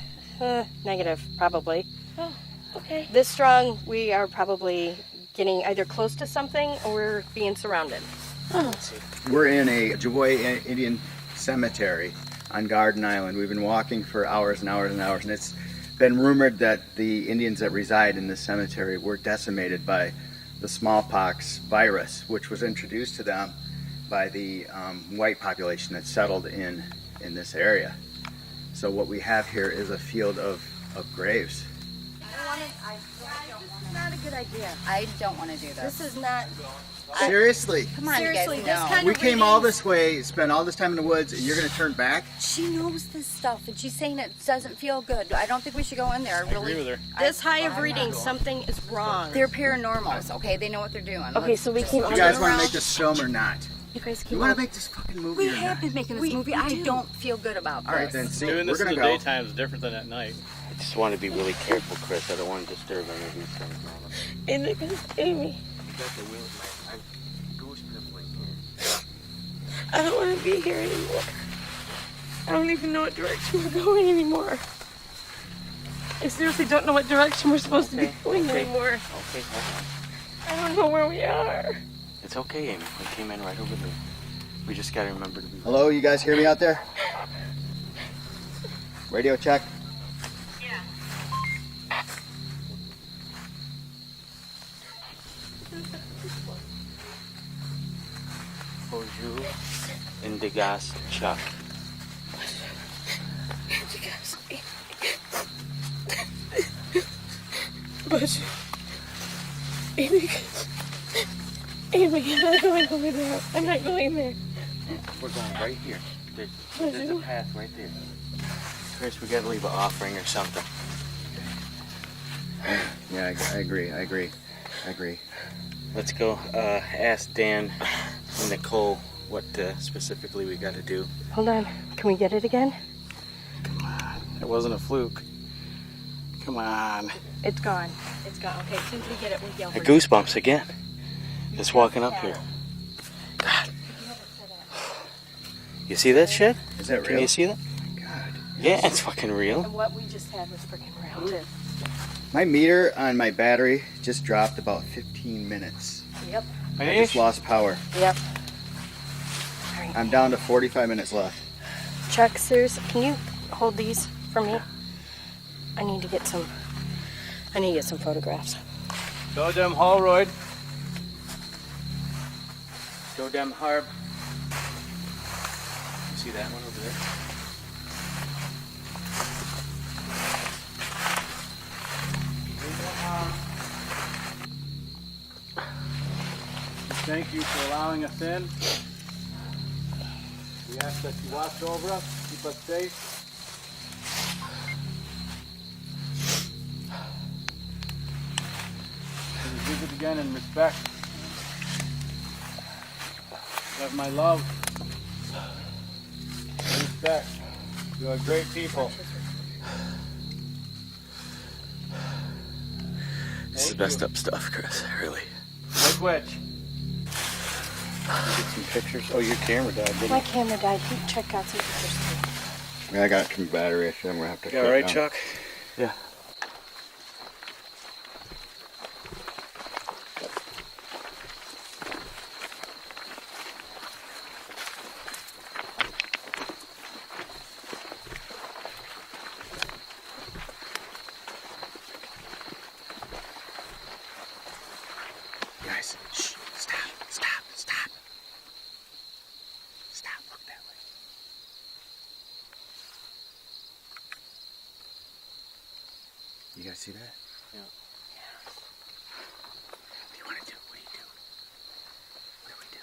negative probably.
Oh, okay.
This strong, we are probably getting either close to something or we're being surrounded.
Oh.
We're in a Ojibwe Indian cemetery on Garden Island. We've been walking for hours and hours and hours, and it's been rumored that the Indians that reside in this cemetery were decimated by the smallpox virus, which was introduced to them by the white population that settled in this area. So what we have here is a field of graves.
This is not a good idea.
I don't want to do this.
This is not.
Seriously?
Come on,
Seriously,
you guys.
this
No.
kind
We
of
came all
reading-
this way, spent all this time in the woods, and you're going to turn back?
She knows this stuff, and she's saying it doesn't feel good. I don't think we should go in there.
I agree with her.
This high of reading, something is wrong.
They're paranormals, okay? They know what they're doing.
Okay, so we
Let's
keep
just
You guys want to make this film or not?
You guys keep
You want
on.
to make this fucking movie
We
or
have
not?
been making this movie. I don't feel good about
All right,
this.
then. See,
Doing
we're
this in
going
the
to go.
daytime is different than at night.
I just want to be really careful, Chris. I don't want to disturb any of these things.
Amy, Amy,
You got the will. I'm ghost pimpling here.
I don't want to be here anymore. I don't even know what direction we're going anymore. I seriously don't know what direction we're supposed to be going anymore.
Okay, hold on.
I don't know where we are.
It's okay, Amy. We came in right over there. We just got to remember to be.
Hello, you guys hear me out there? Radio check.
Bonjour, Indigas Chuck.
But Amy, I'm not going over there. I'm not going there.
We're going right here. There's a path right there. Chris, we got to leave an offering or something.
Yeah, I agree.
Let's go ask Dan and Nicole what specifically we got to do.
Hold on. Can we get it again?
It wasn't a fluke. Come on.
It's gone. It's gone. Okay, as soon as we get it, we yell.
Hey, goosebumps again. Just walking up here. God. You see that shit?
Is that real?
Can you see that?
God.
Yeah, it's fucking real.
And what we just had was freaking real, too.
My meter on my battery just dropped about 15 minutes.
Yep.
I just lost power.
Yep.
I'm down to 45 minutes left.
Chuck, seriously, can you hold these for me? I need to get some photographs.
Go dem Holroyd.
Go down Harb. You see that one over there?
Thank you for allowing us in. We ask that you watch over us, keep us safe. Please visit again in respect. You have my love and respect. You are great people.
This is messed up stuff, Chris. Really.
Which? Get some pictures. Oh, your camera died, didn't
My
it?
camera died. Chuck got some pictures too.
Yeah, I got some battery issue. I'm gonna have to.
You all
shut
right,
down.
Chuck?
Yeah.
Guys, shh, stop. Stop, look that way. You guys see that?
Yeah.
What do you want to do? What do we do?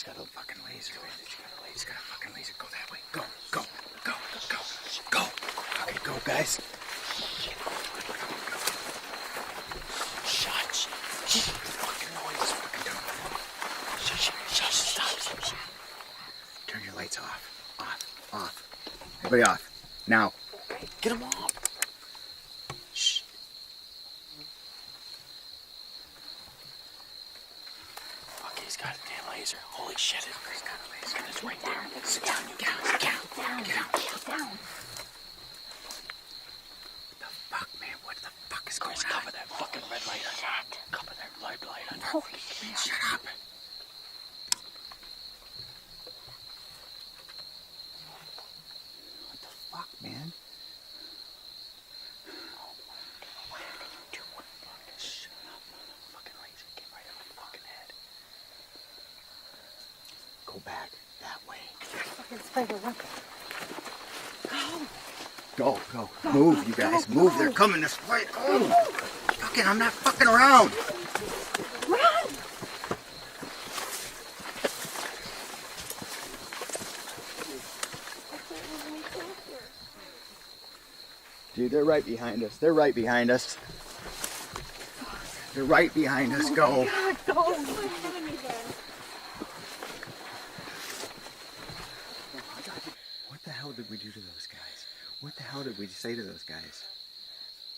She's got a fucking laser. She's got a fucking laser. Go that way. Go, go, go, go, go. Fucking go, guys. Shut. Fucking noise. Fucking don't. Shut. Stop. Turn your lights off. Off. Everybody off. Now. Get them off. Shh. Okay, he's got a damn laser. Holy shit. He's got a laser. It's right there. Sit down. Get out. Get out. What the fuck, man? What the fuck is going on? Cover that fucking red light on. Cover that red light on. Holy shit. Shut up. What the fuck, man? Shut up. Fucking laser. Get right in my fucking head. Go back that way. Go. Move, you guys. Move. They're coming this way. Oh. Fucking, I'm not fucking around.
Run!
Dude, they're right behind us. They're right behind us. They're right behind us. Go. What the hell did we do to those guys? What the hell did we say to those guys?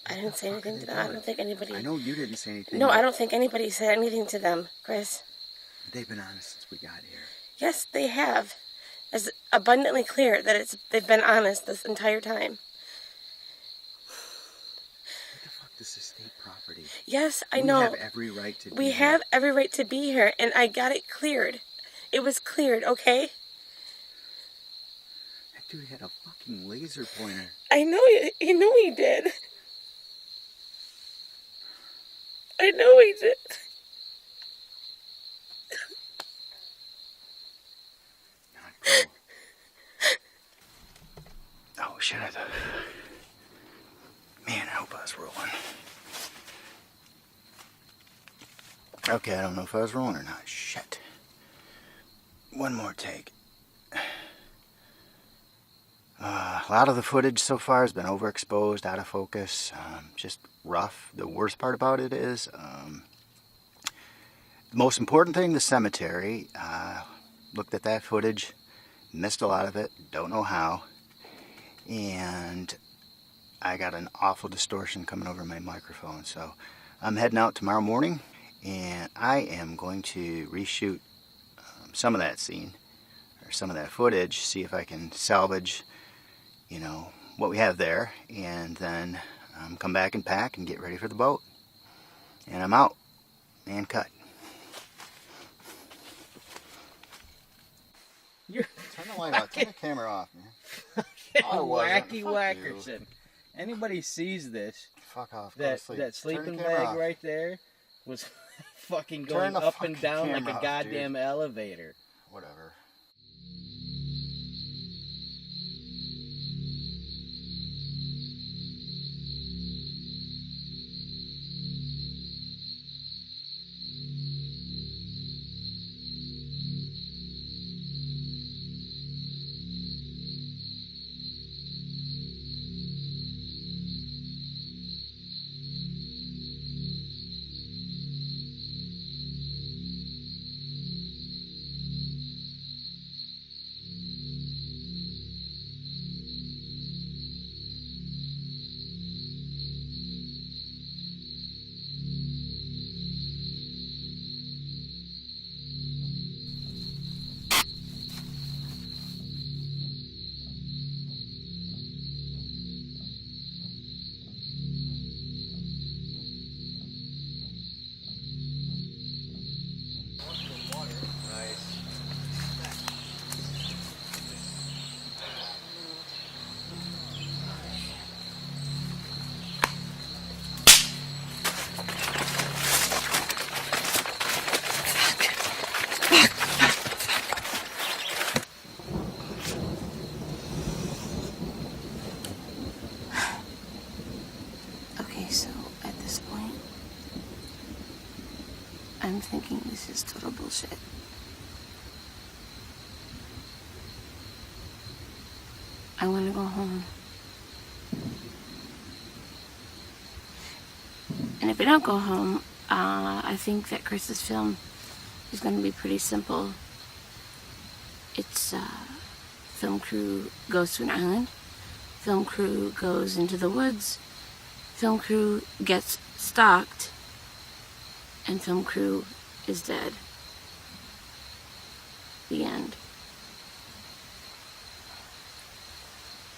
I didn't say anything to them. I don't think anybody...
I know you didn't say anything.
No, I don't think anybody said anything to them, Chris.
They've been honest since we got here.
Yes, they have. It's abundantly clear that they've been honest this entire time.
What the fuck? This is state property.
Yes, I know.
We have every right to be
We
here.
have every right to be here, and I got it cleared. It was cleared, okay?
That dude had a fucking laser pointer.
I know, you know he did. I know he did.
Oh shit, I thought... Man, I hope I was rolling. Okay, I don't know if I was rolling or not. Shit. One more take. A lot of the footage so far has been overexposed, out of focus, just rough. The worst part about it is, the most important thing, the cemetery. Looked at that footage, missed a lot of it, don't know how, and I got an awful distortion coming over my microphone. So I'm heading out tomorrow morning, and I am going to reshoot some of that scene, or some of that footage, see if I can salvage, you know, what we have there, and then come back and pack and get ready for the boat. And I'm out. And cut.
You're
turn the light off. Turn the camera off, man.
Wacky Wackerson. Anybody sees this,
fuck off.
That sleeping bag right there was fucking going up and down like a goddamn elevator.
Whatever.
I'm thinking this is total bullshit. I want to go home. And if I don't go home, I think that Chris's film is going to be pretty simple. It's film crew goes to an island, film crew goes into the woods, film crew gets stalked, and film crew is dead. The end.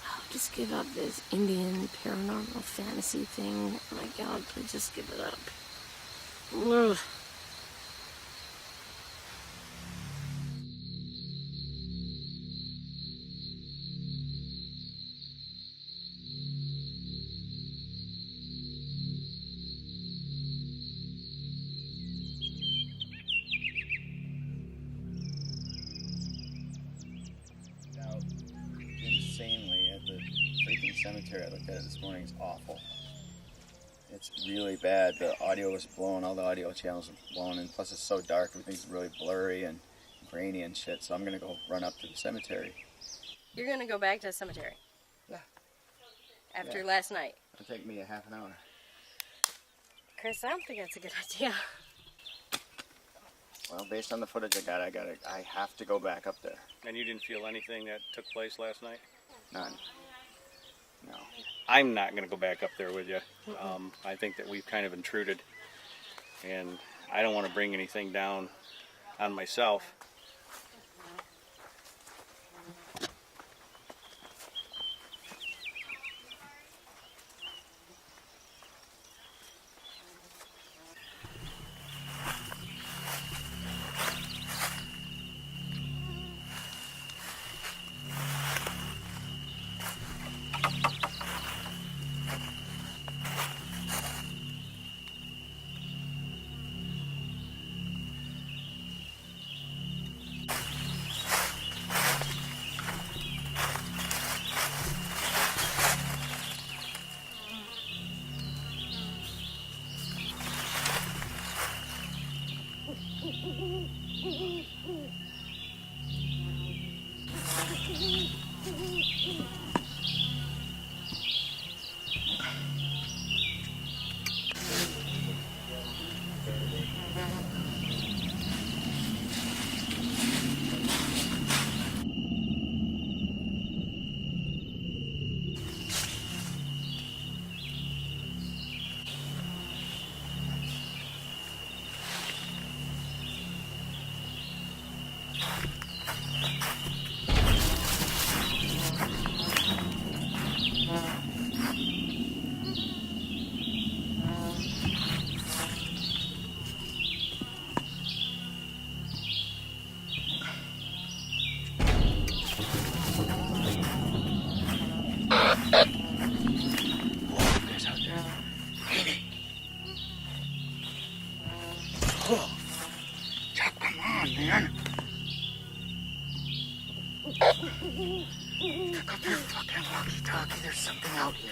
Oh, just give up this Indian paranormal fantasy thing. Oh my God, please just give it up. Ugh.
Out insanely at the freaking cemetery. I looked at it this morning. It's awful. It's really bad. The audio was blown. All the audio channels are blown, and plus it's so dark. Everything's really blurry and grainy and shit. So I'm gonna go run up to the cemetery.
You're gonna go back to the cemetery?
Yeah.
After last night?
It'll take me a half an hour.
Chris, I don't think that's a good idea.
Well, based on the footage I have to go back up there.
And you didn't feel anything that took place last night?
None. No.
I'm not going to go back up there with you. I think that we've kind of intruded, and I don't want to bring anything down on myself.
Pick up your fucking walkie-talkie. There's something out here.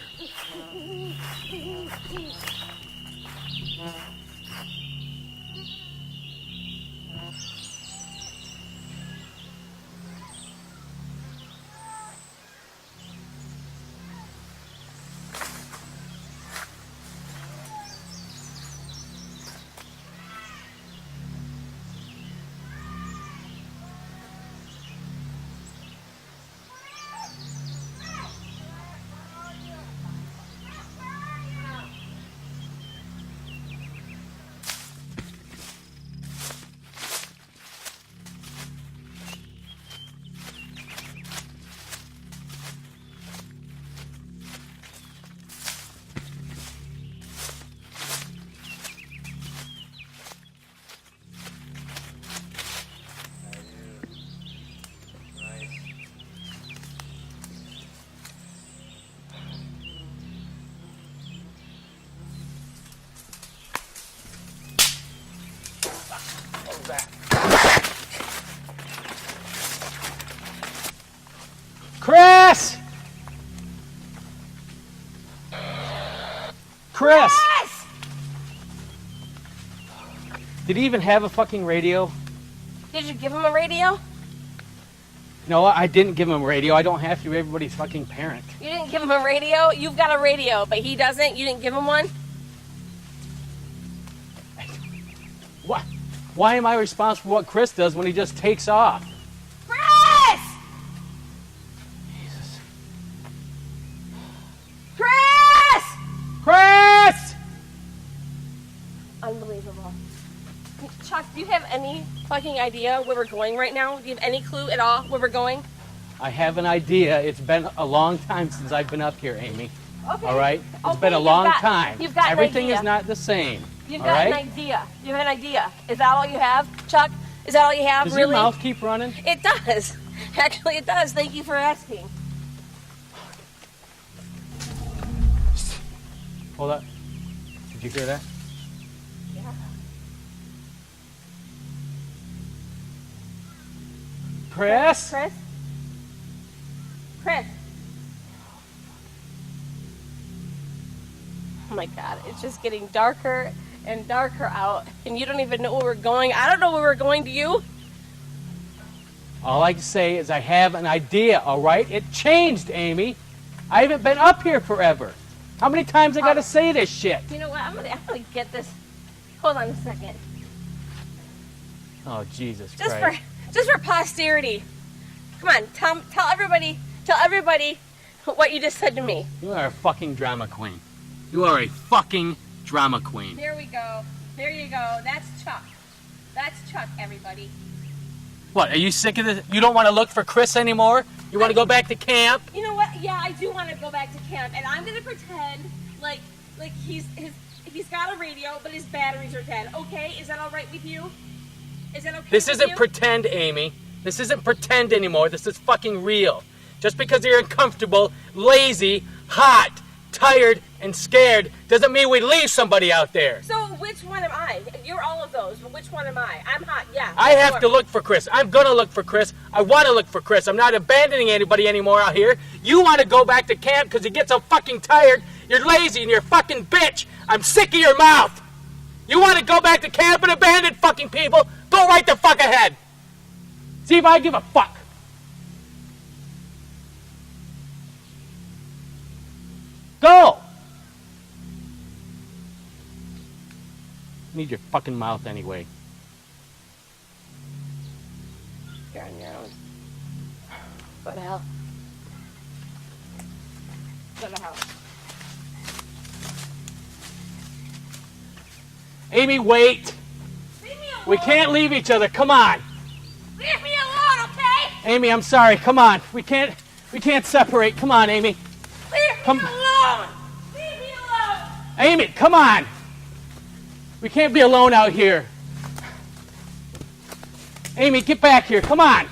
Chris! Chris! Did he even have a fucking radio?
Did you give him a radio?
No, I didn't give him a radio. I don't have to. Everybody's fucking parent.
You didn't give him a radio? You've got a radio, but he doesn't? You didn't give him one?
What? Why am I responsible for what Chris does when he just takes off?
Chris!
Jesus.
Chris!
Chris!
Unbelievable. Chuck, do you have any fucking idea where we're going right now? Do you have any clue at all where we're going?
I have an idea. It's been a long time since I've been up here, Amy.
Okay.
All right? It's been a
you've
long
got-
time.
you've got an
Everything
idea.
is not the same.
You've
all
got
right?
an idea. You have an idea. Is that all you have, Chuck? Is that all you have,
Does
really?
your mouth keep running?
It does. Actually, it does. Thank you for asking.
Hold up. Did you hear that?
Yeah.
Chris?
Chris? Chris? Oh my God, it's just getting darker and darker out, and you don't even know where we're going. I don't know where we're going, do you?
All I can say is I have an idea, all right? It changed, Amy. I haven't been up here forever. How many times I gotta say this shit?
You know what? I'm gonna get this. Hold on a second.
Oh, Jesus
Just
Christ.
for posterity. Come on, tell everybody what you just said to me.
You are a fucking drama queen. You are a fucking drama queen.
There we go. There you go. That's Chuck. That's Chuck, everybody.
What, are you sick of this? You don't want to look for Chris anymore? You want to go back to camp?
You know what? Yeah, I do want to go back to camp, and I'm gonna pretend like he's got a radio, but his batteries are dead. Okay, is that all right with you? Is that okay?
This
with
isn't
you?
pretend, Amy. This isn't pretend anymore. This is fucking real. Just because you're uncomfortable, lazy, hot, tired, and scared doesn't mean we leave somebody out there.
So which one am I? You're all of those, but which one am I? I'm hot, yeah.
I have to look for Chris. I'm gonna look for Chris. I want to look for Chris. I'm not abandoning anybody anymore out here. You want to go back to camp because you get so fucking tired. You're lazy and you're a fucking bitch. I'm sick of your mouth. You want to go back to camp and abandon fucking people? Go right the fuck ahead. See if I give a fuck. Go. Need your fucking mouth anyway.
You're on your own. Go to hell. Go to hell.
Amy, wait. We can't leave each other. Come on.
Leave me alone, okay?
Amy, I'm sorry. Come on. We can't separate. Come on, Amy.
Leave me alone. Leave me alone.
Amy, come on. We can't be alone out here. Amy, get back here. Come on.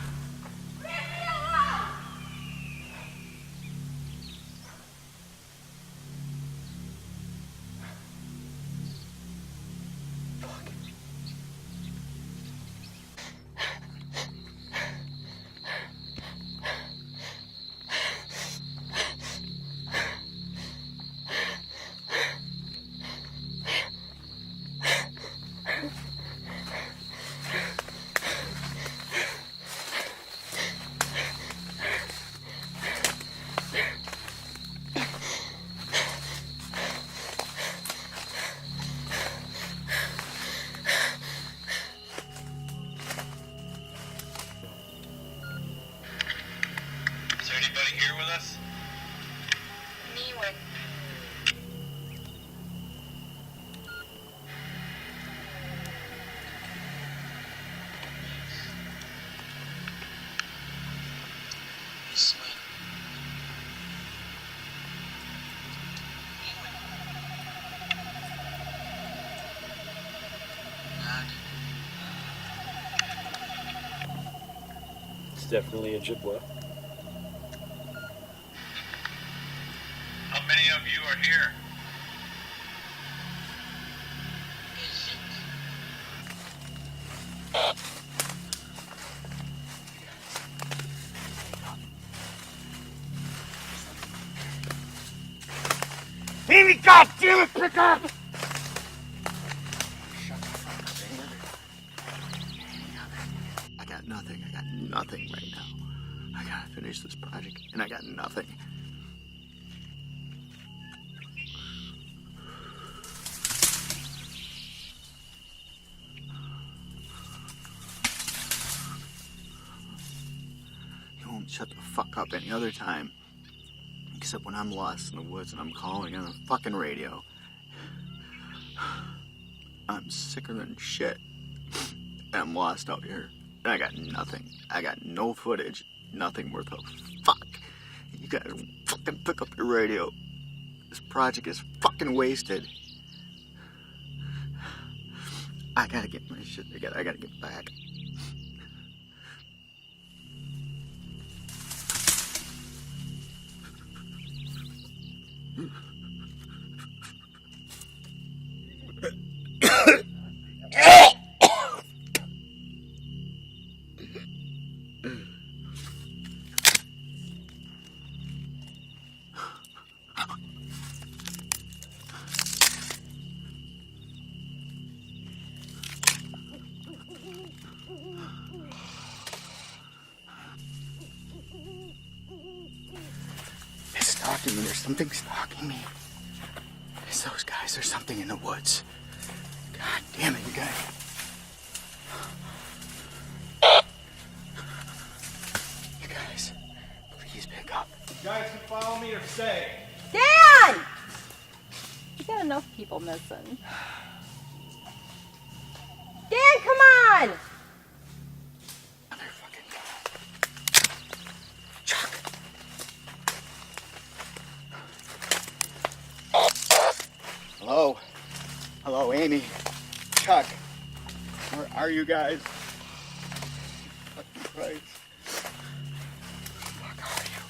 Is there anybody here with us?
Me with
Sweet.
It's definitely Ojibwa.
How many of you are here?
Amy, goddammit, pick up!
I got nothing. I got nothing right now. I gotta finish this project, and I got nothing. You won't shut the fuck up any other time. Except when I'm lost in the woods and I'm calling on the fucking radio. I'm sicker than shit. I'm lost out here. And I got nothing. I got no footage. Nothing worth a fuck. You gotta fucking pick up your radio. This project is fucking wasted. I gotta get my shit together. I gotta get back. It's stalking me. There's something stalking me. It's those guys. There's something in the woods. God damn it, you guys. You guys, please pick up.
You guys can follow me or stay.
Dan! You got enough people missing. Dan, come on!
Hello? Hello, Amy. Chuck. Where are you guys? Fucking Christ. Where the fuck are you?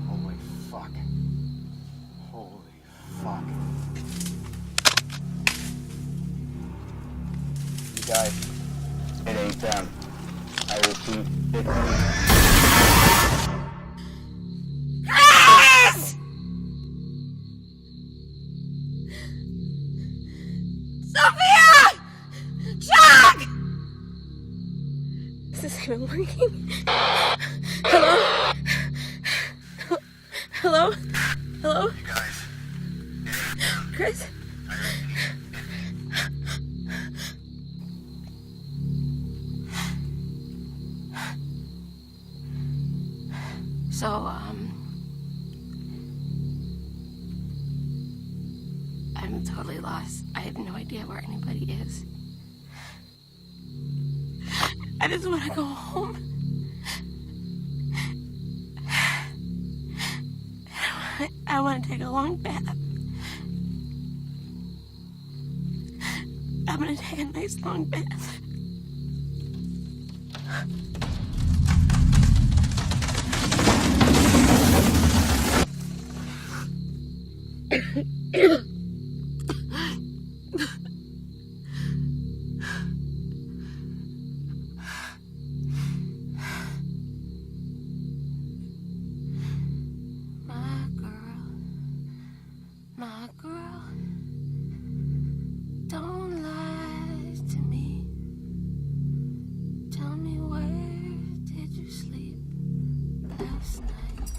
Holy fuck. Holy fuck. You guys, it ain't them. I repeat, it ain't.
Chris! Sophia! Chuck! Is this even working? Hello? Hello? Hello?
You guys,
Chris? So, I'm totally lost. I have no idea where anybody is. I just want to go home. I want to take a long bath. I'm going to take a nice long bath. My girl, don't lie to me. Tell me, where did you sleep last night?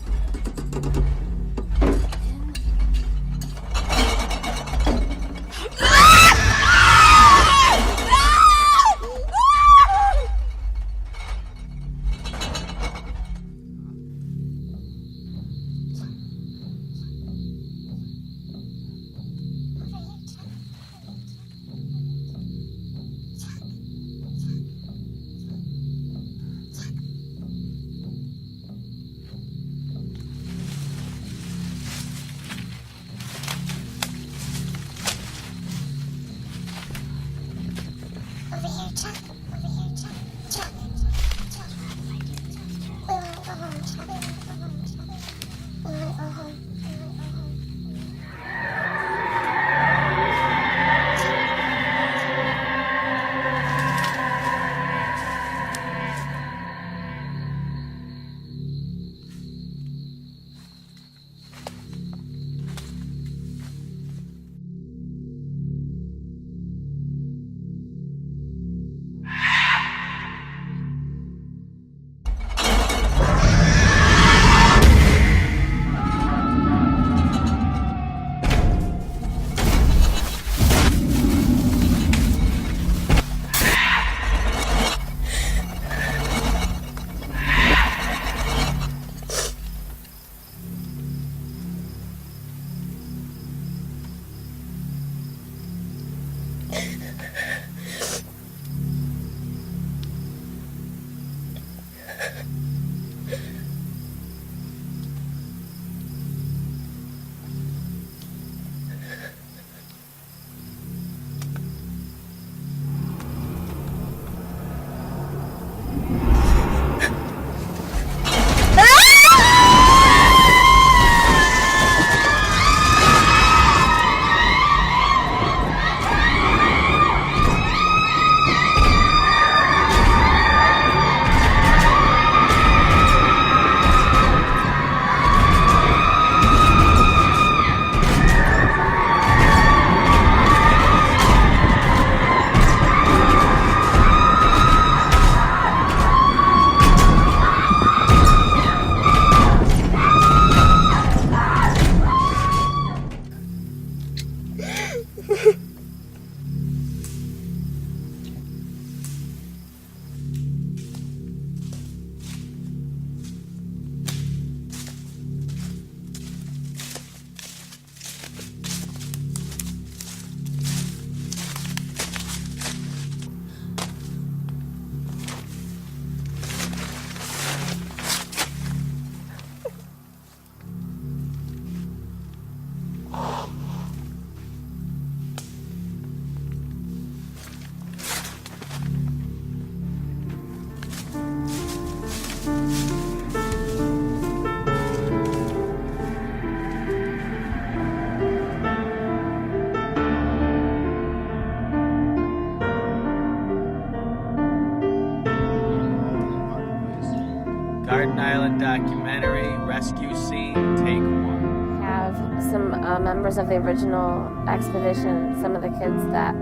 Garden Island documentary, rescue scene, take one.
Have some members of the original expedition, some of the kids that,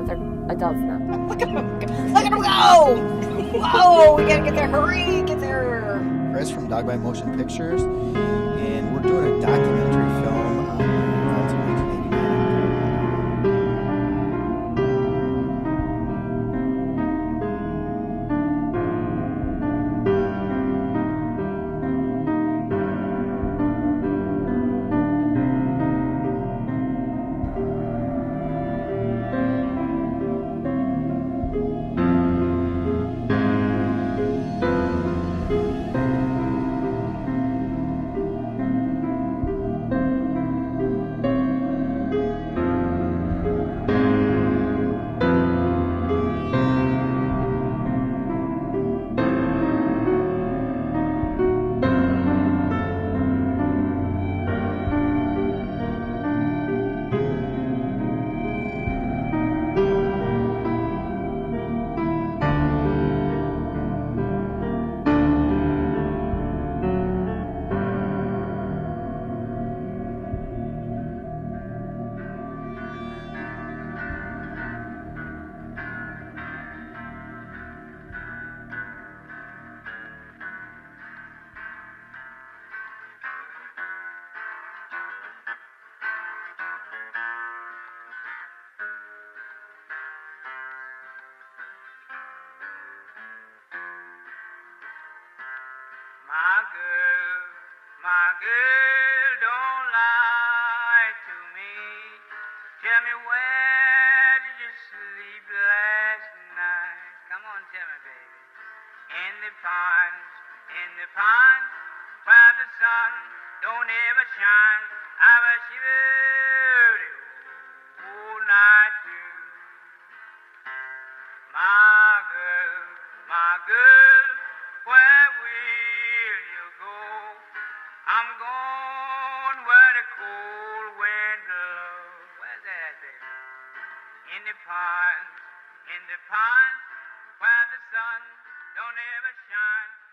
they're adults now.
Look at him go! Whoa, we gotta get there, hurry, get there.
Chris from Dog by Motion Pictures, and we're doing a documentary film on the events of 1989.
My girl don't lie to me. Tell me, where did you sleep last night? Come on, tell me, baby. In the pond, where the sun don't ever shine. I was shivering all night through. My in the pond, where the sun don't ever shine.